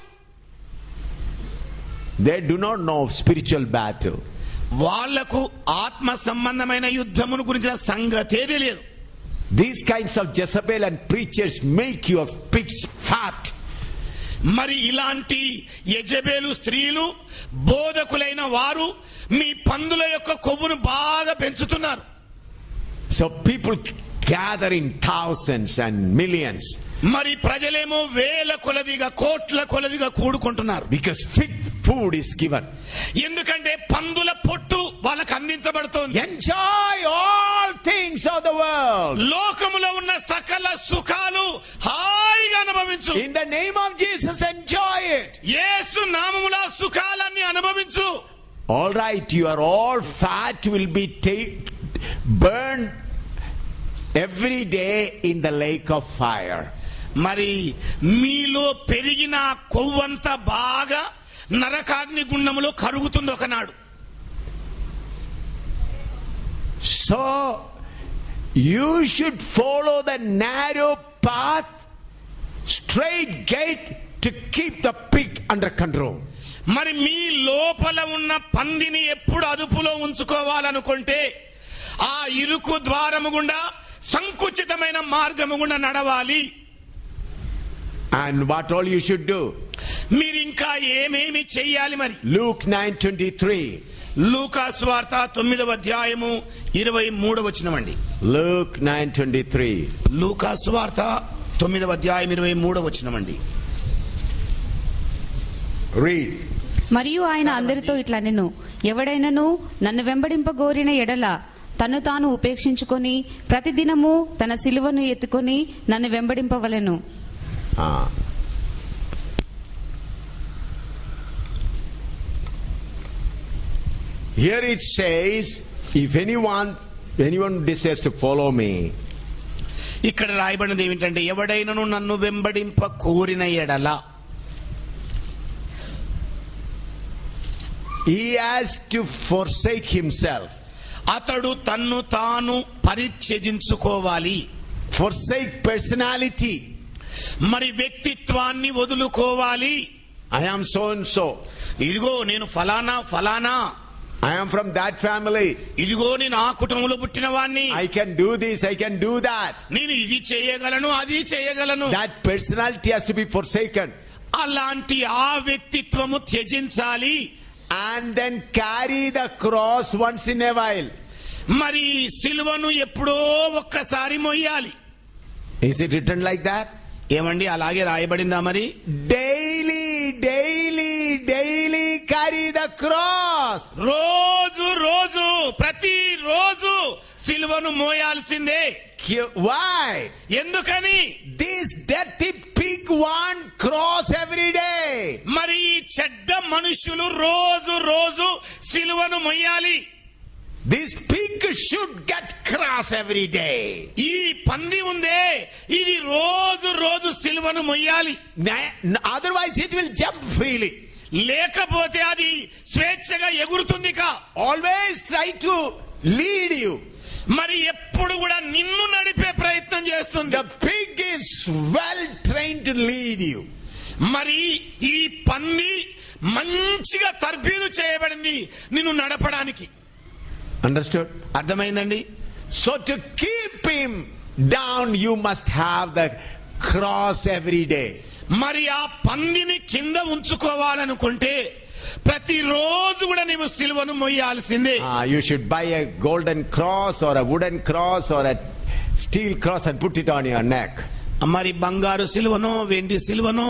They do not know spiritual battle. వాళ్లకు ఆత్మ సంబంధమైన యుద్ధమును గురించిన సంగతే తెలియదు. These kinds of Jezebel and preachers make your pigs fat. మరి ఇలాంటి యెజబెలు స్త్రీలు బోధకులైన వారు మీ పందుల యొక్క కొవ్వును బాగా పెంచుతున్నారు. So people gather in thousands and millions. మరి ప్రజలేమో వేల కొలదిగా కోట్ల కొలదిగా కూడుకుంటున్నారు. Because fig food is given. ఎందుకంటే పందుల పొట్టు వాళ్ళకు అందించబడుతోంది. Enjoy all things of the world. లోకములో ఉన్న సకల సుఖాలు హాయిగా అనుభవించు. In the name of Jesus, enjoy it. యేసు నామములో సుఖాలన్నీ అనుభవించు. All right, you are all fat will be burned every day in the lake of fire. మరి మీలో పెరిగిన కొవ్వంతా బాగా నరకాగ్ని గుండములో కరుగుతుంది ఒకనాడు. So you should follow the narrow path, straight gate to keep the pig under control. మరి మీ లోపల ఉన్న పందిని ఎప్పుడు అదుపులో ఉంచుకోవాలనుకుంటే ఆ ఇరుకు ద్వారము గుండా సంకుచితమైన మార్గము గుండా నడవాలి. And what all you should do? మీరు ఇంకా ఏమేమి చెయ్యాలి మరి? Luke 9:23. లూకా సువార్త 9వ అధ్యాయము 23వ వచనం అండి. Luke 9:23. లూకా సువార్త 9వ అధ్యాయం 23వ వచనం అండి. Read. మరియు ఆయన అందరితో ఇట్లా నేను ఎవడైనను నన్ను వెంబడింపగోరిన ఎడల తను తాను ఉపేక్షించుకొని ప్రతిదినము తన సిలువను ఎత్తుకొని నన్ను వెంబడింపవలెను. Here it says, if anyone desires to follow me, ఇక్కడ రాయబడినది ఏమిటంటే ఎవడైనను నన్ను వెంబడింప కోరిన ఎడల he has to forsake himself. అతడు తన్ను తాను పరిత్యజించుకోవాలి. Forsake personality. మరి వ్యక్తిత్వాన్ని వదులుకోవాలి. I am so and so. ఇదిగో నేను ఫలానా ఫలానా. I am from that family. ఇదిగో నేను ఆ కుటుంబంలో పుట్టిన వాణ్ణి. I can do this, I can do that. నేను ఇది చేయగలను అది చేయగలను. That personality has to be forsaken. అలాంటి ఆ వ్యక్తిత్వము త్యజించాలి. And then carry the cross once in a while. మరి సిలువను ఎప్పుడో ఒక్కసారి మొయ్యాలి. Is it written like that? ఏమండి అలాగే రాయబడిందా మరి? Daily carry the cross. రోజు రోజు ప్రతి రోజు సిలువను మోయాల్సిందే. Why? ఎందుకని? This dirty pig want cross every day. మరి చెడ్డ మనుషులు రోజు రోజు సిలువను మొయ్యాలి. This pig should get cross every day. ఈ పంది ఉందే ఇది రోజు రోజు సిలువను మొయ్యాలి. Otherwise it will jump freely. లేకపోతే అది స్వేచ్ఛగా ఎగురుతుంది. Always try to lead you. మరి ఎప్పుడు కూడా నిన్ను నడిపే ప్రయత్నం చేస్తుంది. The pig is well trained to lead you. మరి ఈ పంది మంచిగా తర్బీదు చేయబడింది నిన్ను నడపడానికి. Understood? అర్థమైందండి? So to keep him down you must have the cross every day. మరి ఆ పందిని కింద ఉంచుకోవాలనుకుంటే ప్రతిరోజు కూడా నీవు సిలువను మొయ్యాల్సిందే. You should buy a golden cross or a wooden cross or a steel cross and put it on your neck. మరి బంగారు సిలువనో వెండి సిలువనో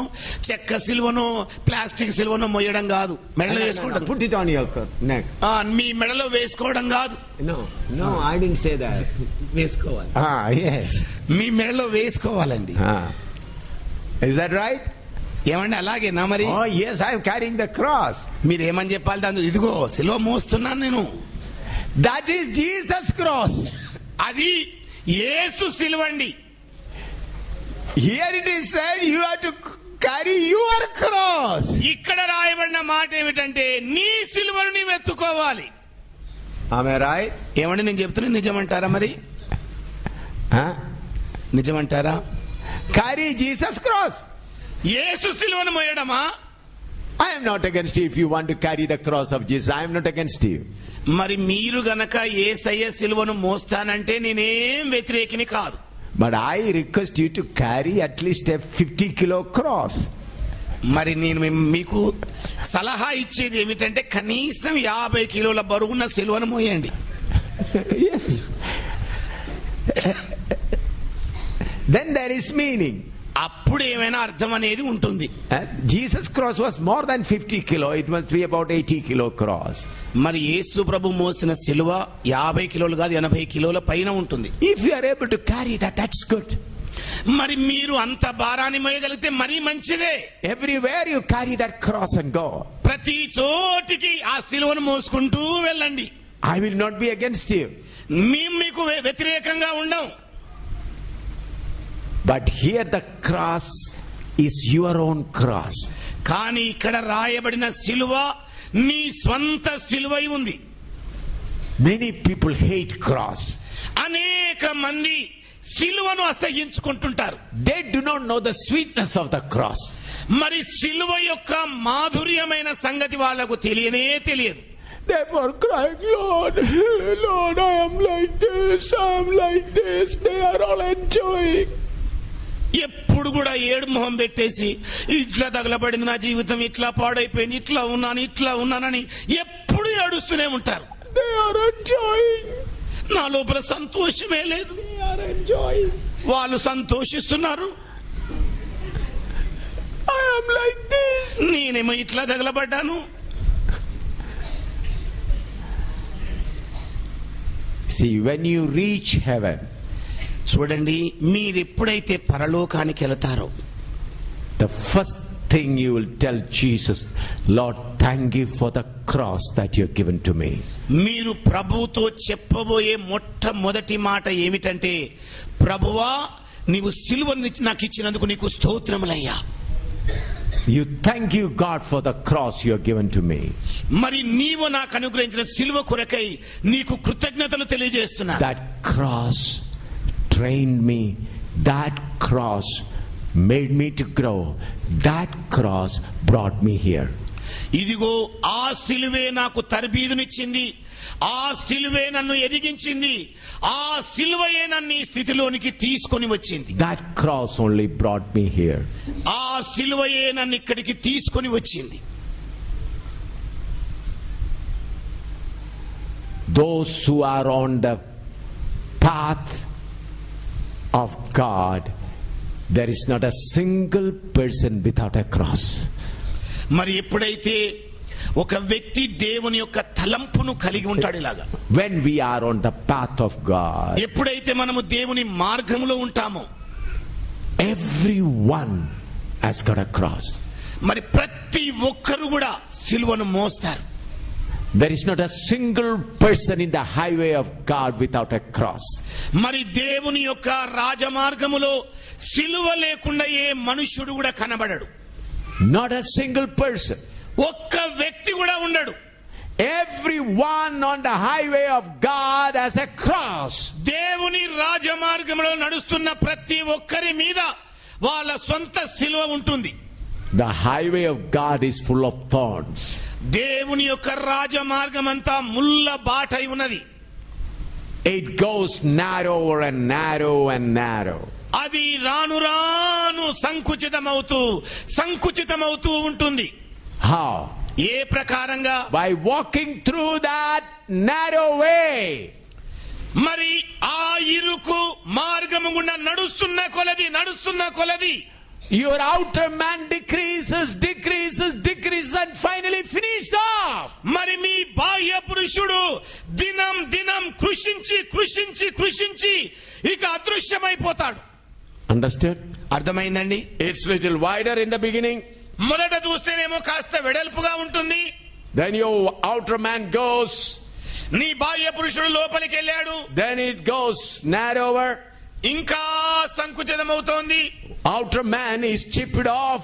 చెక్క సిలువనో ప్లాస్టిక్ సిలువనో మొయ్యడం కాదు, మెడలో వేసుకోవడం. Put it on your neck. మీ మెడలో వేసుకోవడం కాదు. No, I didn't say that. వేసుకోవాలి. Yes. మీ మెడలో వేసుకోవాలండి. Is that right? ఏమండి అలాగేనా మరి? Oh yes, I am carrying the cross. మీరేమని చెప్పాలి? దాని ఇదిగో సిలువ మోస్తున్నాను నేను. That is Jesus' cross. అది యేసు సిలువండి. Here it is said you have to carry your cross. ఇక్కడ రాయబడిన మాట ఏమిటంటే నీ సిలువను నీవు ఎత్తుకోవాలి. Am I right? ఏమండి నేను చెప్తున్నా నిజమంటారా? మరి Huh? నిజమంటారా? Carry Jesus' cross. యేసు సిలువను మోయడమా? I am not against you if you want to carry the cross of Jesus. I am not against you. మరి మీరు గనక యేసయ్య సిలువను మోస్తానంటే నేనేం వ్యతిరేకిని కాదు. But I request you to carry at least a 50 kilo cross. మరి నేను మీకు సలహా ఇచ్చేది ఏమిటంటే కనీసం 50 కిలోల బరువున్న సిలువను మోయండి. Yes. Then there is meaning. అప్పుడు ఏమైనా అర్థం అనేది ఉంటుంది. Jesus' cross was more than 50 kilo. It must be about 80 kilo cross. మరి యేసు ప్రభు మోసిన సిలువ 50 కిలోలు కాదు 80 కిలోల పైన ఉంటుంది. If you are able to carry that, that's good. మరి మీరు అంత భారాన్ని మోయగలిగితే మరీ మంచిదే. Everywhere you carry that cross and go. ప్రతి చోటికి ఆ సిలువను మోసుకుంటూ వెళ్ళండి. I will not be against you. మేము మీకు వ్యతిరేకంగా ఉండం. But here the cross is your own cross. కానీ ఇక్కడ రాయబడిన సిలువ నీ స్వంత సిలువై ఉంది. Many people hate cross. అనేక మంది సిలువను అసహ్యించుకుంటుంటారు. They do not know the sweetness of the cross. మరి సిలువ యొక్క మాధుర్యమైన సంగతి వాళ్ళకు తెలియనే తెలియదు. Therefore crying, Lord, Lord, I am like this, I am like this. They are all enjoying. ఎప్పుడు కూడా ఏడు మొహం పెట్టేసి ఇట్లా తగలబడింది నా జీవితం, ఇట్లా పాడైపోయింది, ఇట్లా ఉన్నానని ఎప్పుడు ఏడుస్తూనే ఉంటారు. They are enjoying. నా లోపల సంతోషమే లేదు. They are enjoying. వాళ్ళు సంతోషిస్తున్నారు. I am like this. నేనేమో ఇట్లా తగలబడ్డాను. See, when you reach heaven, చూడండి, మీరు ఎప్పుడైతే పరలోకానికి వెళతారో the first thing you will tell Jesus, Lord, thank you for the cross that you have given to me. మీరు ప్రభువుతో చెప్పబోయే మొట్టమొదటి మాట ఏమిటంటే, ప్రభువా నీవు సిలువను నాకు ఇచ్చినందుకు నీకు స్తోత్రములయ్యా. You thank you, God, for the cross you have given to me. మరి నీవు నాకు అనుగ్రహించిన సిలువ కొరకై నీకు కృతజ్ఞతలు తెలియజేస్తున్నా. That cross trained me. That cross made me to grow. That cross brought me here. ఇదిగో ఆ సిలువే నాకు తర్బీదునిచ్చింది, ఆ సిలువే నన్ను ఎదిగించింది, ఆ సిలువయే నన్ను ఈ స్థితిలోనికి తీసుకొని వచ్చింది. That cross only brought me here. ఆ సిలువయే నన్ను ఇక్కడికి తీసుకొని వచ్చింది. Those who are on the path of God, there is not a single person without a cross. మరి ఎప్పుడైతే ఒక వ్యక్తి దేవుని యొక్క తలంపును కలిగి ఉంటాడు, ఇలాగా When we are on the path of God, ఎప్పుడైతే మనము దేవుని మార్గంలో ఉంటామో everyone has got a cross. మరి ప్రతి ఒక్కరు కూడా సిలువను మోస్తారు. There is not a single person in the highway of God without a cross. మరి దేవుని యొక్క రాజమార్గములో సిలువ లేకుండా ఏ మనుష్యుడు కూడా కనబడడు. Not a single person. ఒక్క వ్యక్తి కూడా ఉండడు. Everyone on the highway of God has a cross. దేవుని రాజమార్గంలో నడుస్తున్న ప్రతి ఒక్కరి మీద వాళ్ళ సొంత సిలువ ఉంటుంది. The highway of God is full of thorns. దేవుని యొక్క రాజమార్గం అంతా ముళ్ళ బాటై ఉన్నది. It goes narrower and narrow and narrow. అది రాను రాను సంకుచితమవుతూ ఉంటుంది. How? ఏ ప్రకారంగా? By walking through that narrow way. మరి ఆ ఇరుకు మార్గము గుండా నడుస్తున్న కొలది your outer man decreases and finally finished off. మరి మీ బాహ్య పురుషుడు దినం కృషించి ఇక అదృశ్యమైపోతాడు. Understood? అర్థమైందండి? It's little wider in the beginning. మొదట చూస్తేనేమో కాస్త వెడల్పుగా ఉంటుంది. Then your outer man goes. నీ బాహ్య పురుషుడు లోపలికి వెళ్ళాడు. Then it goes narrower. ఇంకా సంకుచితమవుతోంది. Outer man is chipped off.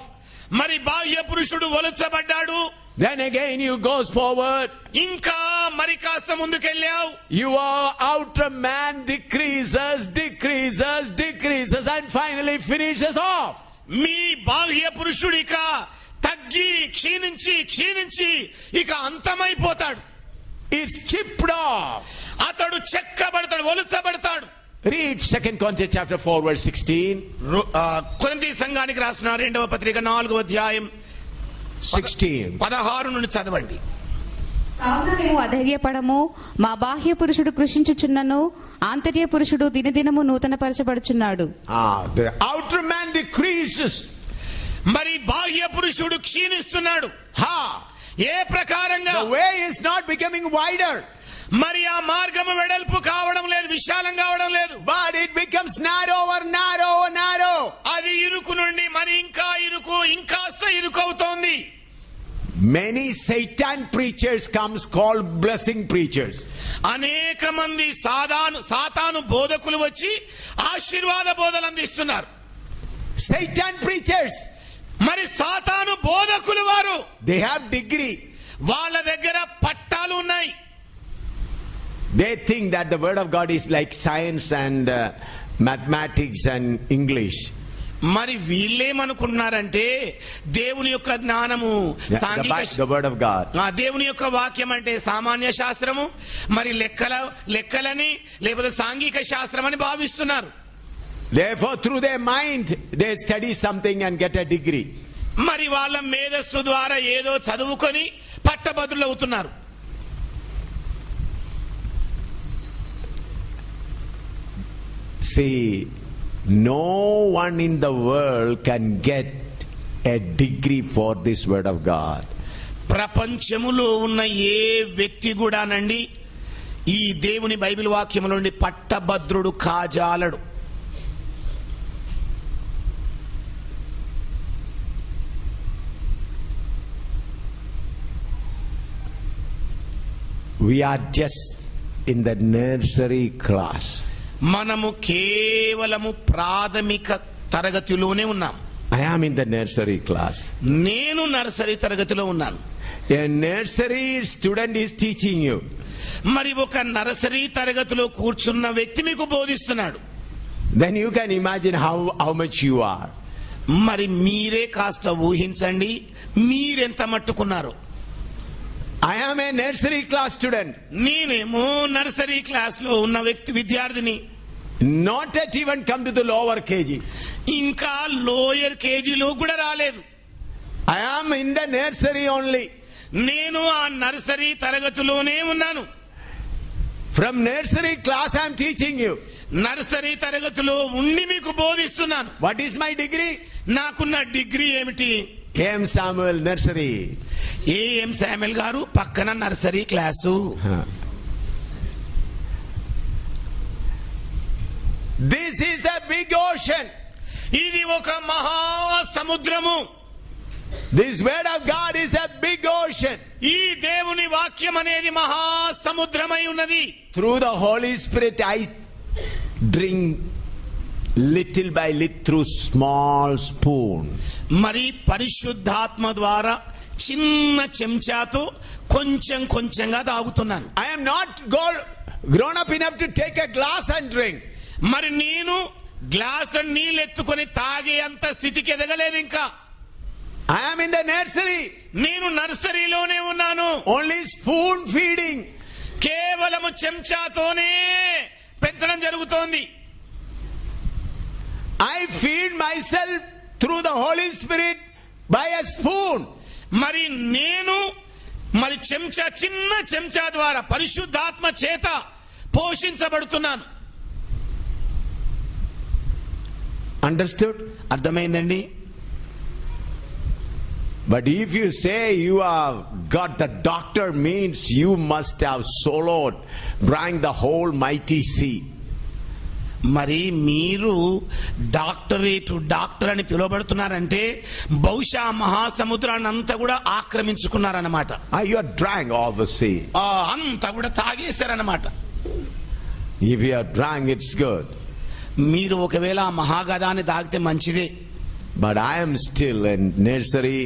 మరి బాహ్య పురుషుడు వలుచబడ్డాడు. Then again you goes forward. ఇంకా మరి కాస్త ముందుకెళ్ళావు. Your outer man decreases and finally finishes off. మీ బాహ్య పురుషుడిక తగ్గి క్షీణించి ఇక అంతమైపోతాడు. It's chipped off. అతడు చెక్కబడతాడు, వలుచబడతాడు. Read 2 Corinthians chapter 4 verse 16. కొరింథీ సంఘానికి రాసిన 2వ పత్రిక 4వ అధ్యాయం 16 నుండి చదవండి. కావున మేము అధైర్యపడము, మా బాహ్య పురుషుడు కృషించుచున్నను, ఆంతర్య పురుషుడు దినదినము నూతనపరచబడుచున్నాడు. The outer man decreases. మరి బాహ్య పురుషుడు క్షీణిస్తున్నాడు. ఏ ప్రకారంగా? The way is not becoming wider. మరి ఆ మార్గము వెడల్పు కావడం లేదు, విశాలం కావడం లేదు. But it becomes narrow. అది ఇరుకు నుండి మరి ఇంకా ఇంకాస్త ఇరుకు అవుతోంది. Many Satan preachers comes called blessing preachers. అనేక మంది సాతాను బోధకులు వచ్చి ఆశీర్వాద బోధలు అందిస్తున్నారు. Satan preachers. మరి సాతాను బోధకులు వారు, they have degree. వాళ్ళ దగ్గర పట్టాలు ఉన్నాయి. They think that the word of God is like science and mathematics and English. మరి వీళ్ళేమనుకున్నారంటే దేవుని యొక్క జ్ఞానము the word of God. దేవుని యొక్క వాక్యం అంటే సామాన్య శాస్త్రము, మరి లెక్కలని లేకపోతే సాంఘిక శాస్త్రం అని భావిస్తున్నారు. Therefore through their mind they study something and get a degree. మరి వాళ్ళ మేధస్సు ద్వారా ఏదో చదువుకొని పట్టభద్రులు అవుతున్నారు. See, no one in the world can get a degree for this word of God. ప్రపంచములో ఉన్న ఏ వ్యక్తి కూడానండి ఈ దేవుని బైబిల్ వాక్యములో నుండి పట్టభద్రుడు కాజాలడు. We are just in the nursery class. మనము కేవలము ప్రాథమిక తరగతిలోనే ఉన్నాం. I am in the nursery class. నేను నర్సరీ తరగతిలో ఉన్నాను. A nursery student is teaching you. మరి ఒక నర్సరీ తరగతిలో కూర్చున్న వ్యక్తి మీకు బోధిస్తున్నాడు. Then you can imagine how much you are. మరి మీరే కాస్త ఊహించండి మీరెంత మట్టుకున్నారు. I am a nursery class student. నేనేమో నర్సరీ క్లాస్ లో ఉన్న విద్యార్థిని. Not yet even come to the lower KG. ఇంకా లోయర్ కేజీలో కూడా రాలేదు. I am in the nursery only. నేను ఆ నర్సరీ తరగతిలోనే ఉన్నాను. From nursery class I am teaching you. Nursery తరగతిలో ఉండి మీకు బోధిస్తున్నాను. What is my degree? నాకున్న డిగ్రీ ఏమిటి? A.M. Samuel nursery. A.M. Samuel గారు పక్కన nursery class. This is a big ocean. ఇది ఒక మహా సముద్రము. This word of God is a big ocean. ఈ దేవుని వాక్యం అనేది మహా సముద్రమై ఉన్నది. Through the Holy Spirit I drink little by little through small spoon. మరి పరిశుద్ధాత్మ ద్వారా చిన్న చెంచాతో కొంచెంగా తాగుతున్నాను. I am not grown up enough to take a glass and drink. మరి నేను గ్లాసు నీళ్ళు ఎత్తుకొని తాగే అంత స్థితికి ఎదగలేదు ఇంకా. I am in the nursery. నేను నర్సరీలోనే ఉన్నాను. Only spoon feeding. కేవలము చెంచాతోనే పెంచడం జరుగుతోంది. I feed myself through the Holy Spirit by a spoon. మరి నేను చిన్న చెంచా ద్వారా పరిశుద్ధాత్మ చేత పోషించబడుతున్నాను. Understood? అర్థమైందండి? But if you say you have got the doctor, means you must have swallowed, drank the whole mighty sea. మరి మీరు డాక్టర్ అని పిలువబడుతున్నారంటే బహుశా మహాసముద్రాన్ని అంతా కూడా ఆక్రమించుకున్నారన్నమాట. You have drank all the sea. అంతా కూడా తాగేశారన్నమాట. If you have drank, it's good. మీరు ఒకవేళ ఆ మహాగదాన్ని తాగితే మంచిదే. But I am still in nursery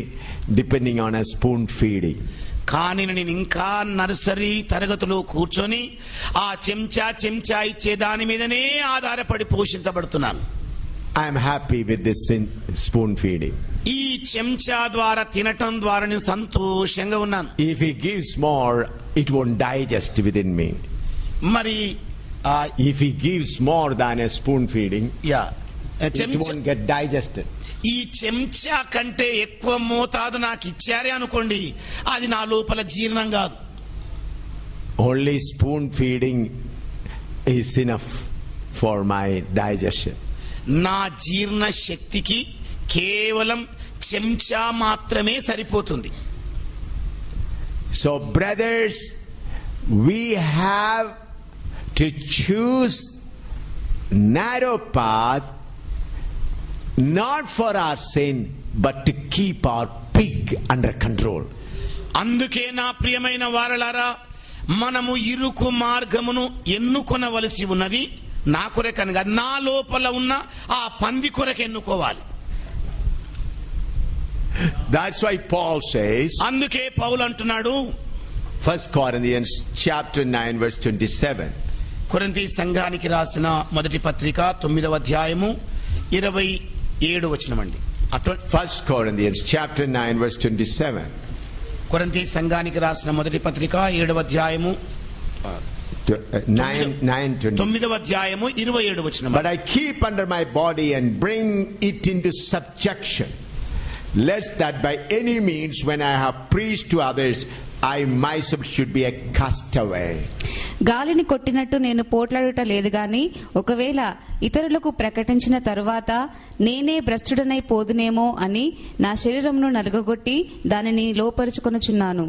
depending on a spoon feeding. కానీ నేను ఇంకా నర్సరీ తరగతిలో కూర్చొని ఆ చెంచా ఇచ్చే దాని మీదనే ఆధారపడి పోషించబడుతున్నాను. I am happy with this spoon feeding. ఈ చెంచా ద్వారా తినటం ద్వారా నేను సంతోషంగా ఉన్నాను. If he gives more, it won't digest within me. మరి if he gives more than a spoon feeding, it won't get digested. ఈ చెంచా కంటే ఎక్కువ మోతాదు నాకు ఇచ్చారే అనుకోండి, అది నా లోపల జీర్ణం కాదు. Only spoon feeding is enough for my digestion. నా జీర్ణ శక్తికి కేవలం చెంచా మాత్రమే సరిపోతుంది. So brothers, we have to choose narrow path, not for our sin, but to keep our pig under control. అందుకే నా ప్రియమైన వారలారా, మనము ఇరుకు మార్గమును ఎన్నుకొనవలసి ఉన్నది. నా కొరకని కాదు, నా లోపల ఉన్న ఆ పంది కొరకు ఎన్నుకోవాలి. That's why Paul says, అందుకే పౌలు అంటున్నాడు 1 Corinthians chapter 9 verse 27. కొరింథీ సంఘానికి రాసిన మొదటి పత్రిక 9వ అధ్యాయము 27వ వచనం అండి. 1 Corinthians chapter 9 verse 27. కొరింథీ సంఘానికి రాసిన మొదటి పత్రిక 7వ అధ్యాయము 9వ అధ్యాయము 27వ వచనం. But I keep under my body and bring it into subjection, lest that by any means when I have preached to others, I myself should be a castaway. గాలిని కొట్టినట్టు నేను పోట్లాడుట లేదు గాని, ఒకవేళ ఇతరులకు ప్రకటించిన తరువాత నేనే భ్రష్టుడనై పోదునేమో అని నా శరీరమును నలుగగొట్టి దానిని లోపరుచుకొనుచున్నాను.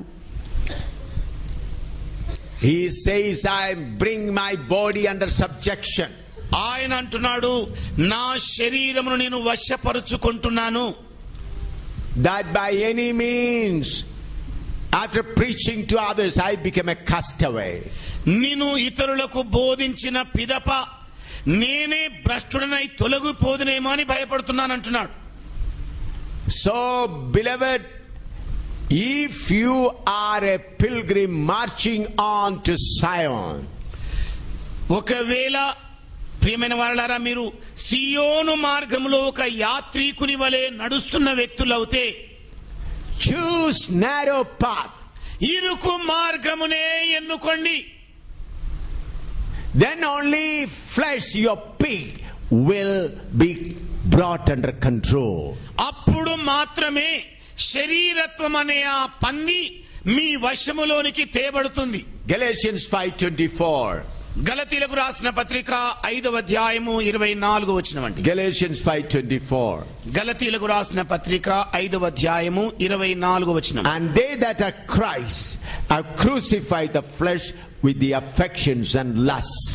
He says, I bring my body under subjection. ఆయన అంటున్నాడు, నా శరీరమును నేను వశపరుచుకుంటున్నాను. That by any means, after preaching to others, I became a castaway. నేను ఇతరులకు బోధించిన పిదప నేనే భ్రష్టుడనై తొలగిపోదునేమో అని భయపడుతున్నాను అంటున్నాడు. So beloved, if you are a pilgrim marching on to Zion, ఒకవేళ ప్రియమైన వారలారా, మీరు సియోను మార్గంలో ఒక యాత్రికుని వలె నడుస్తున్న వ్యక్తులవుతే, choose narrow path. ఇరుకు మార్గమునే ఎన్నుకోండి. Then only flesh, your pig, will be brought under control. అప్పుడు మాత్రమే శరీరత్వం అనే ఆ పంది మీ వశములోనికి తేబడుతుంది. Galatians 5:24. గలతీలకు రాసిన పత్రిక 5వ అధ్యాయము 24వ వచనం అండి. Galatians 5:24. గలతీలకు రాసిన పత్రిక 5వ అధ్యాయము 24వ వచనం. And they that are Christ have crucified the flesh with the affections and lusts.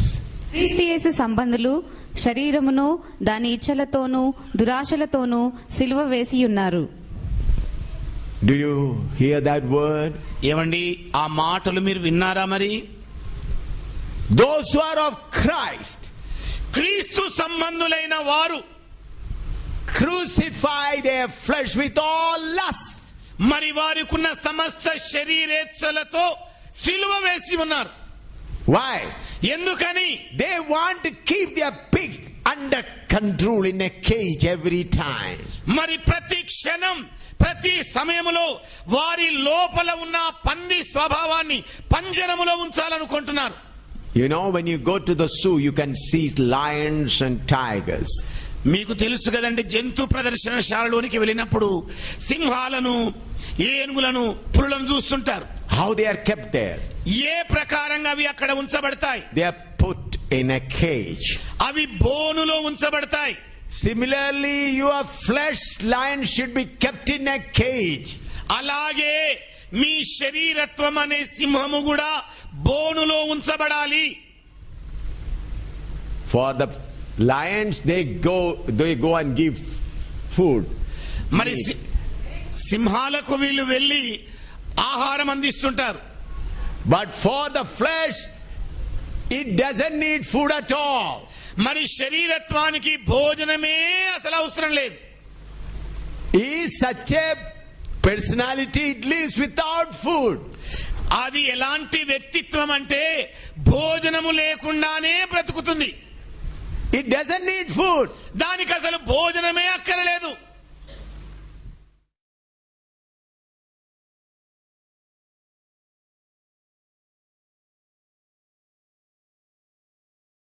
క్రీస్తు యేసు సంబంధులు శరీరమును దాని ఇచ్చలతోనూ దురాశలతోనూ సిలువ వేసి ఉన్నారు. Do you hear that word? ఏమండి, ఆ మాటలు మీరు విన్నారా? మరి those who are of Christ, క్రీస్తు సంబంధులైన వారు crucify their flesh with all lust. మరి వారికున్న సమస్త శరీరేచ్ఛలతో సిలువ వేసి ఉన్నారు. Why? ఎందుకని? They want to keep their pig under control in a cage every time. మరి ప్రతి క్షణం ప్రతి సమయములో వారి లోపల ఉన్న పంది స్వభావాన్ని పంజరములో ఉంచాలనుకుంటున్నారు. You know, when you go to the zoo, you can see lions and tigers. మీకు తెలుసు కదండి, జంతు ప్రదర్శనశాలలోనికి వెళ్ళినప్పుడు సింహాలను, ఏనుగులను, పులులను చూస్తుంటారు. How they are kept there? ఏ ప్రకారంగా అవి అక్కడ ఉంచబడతాయి? They are put in a cage. అవి బోనులో ఉంచబడతాయి. Similarly, your flesh lion should be kept in a cage. అలాగే మీ శరీరత్వం అనే సింహము కూడా బోనులో ఉంచబడాలి. For the lions, they go and give food. మరి సింహాలకు వీళ్ళు వెళ్ళి ఆహారం అందిస్తుంటారు. But for the flesh, it doesn't need food at all. మరి శరీరత్వానికి భోజనమే అసలు అవసరం లేదు. He is such a personality, it lives without food. అది ఎలాంటి వ్యక్తిత్వం అంటే భోజనము లేకుండానే బ్రతుకుతుంది. It doesn't need food. దానికి అసలు భోజనమే అక్కరలేదు.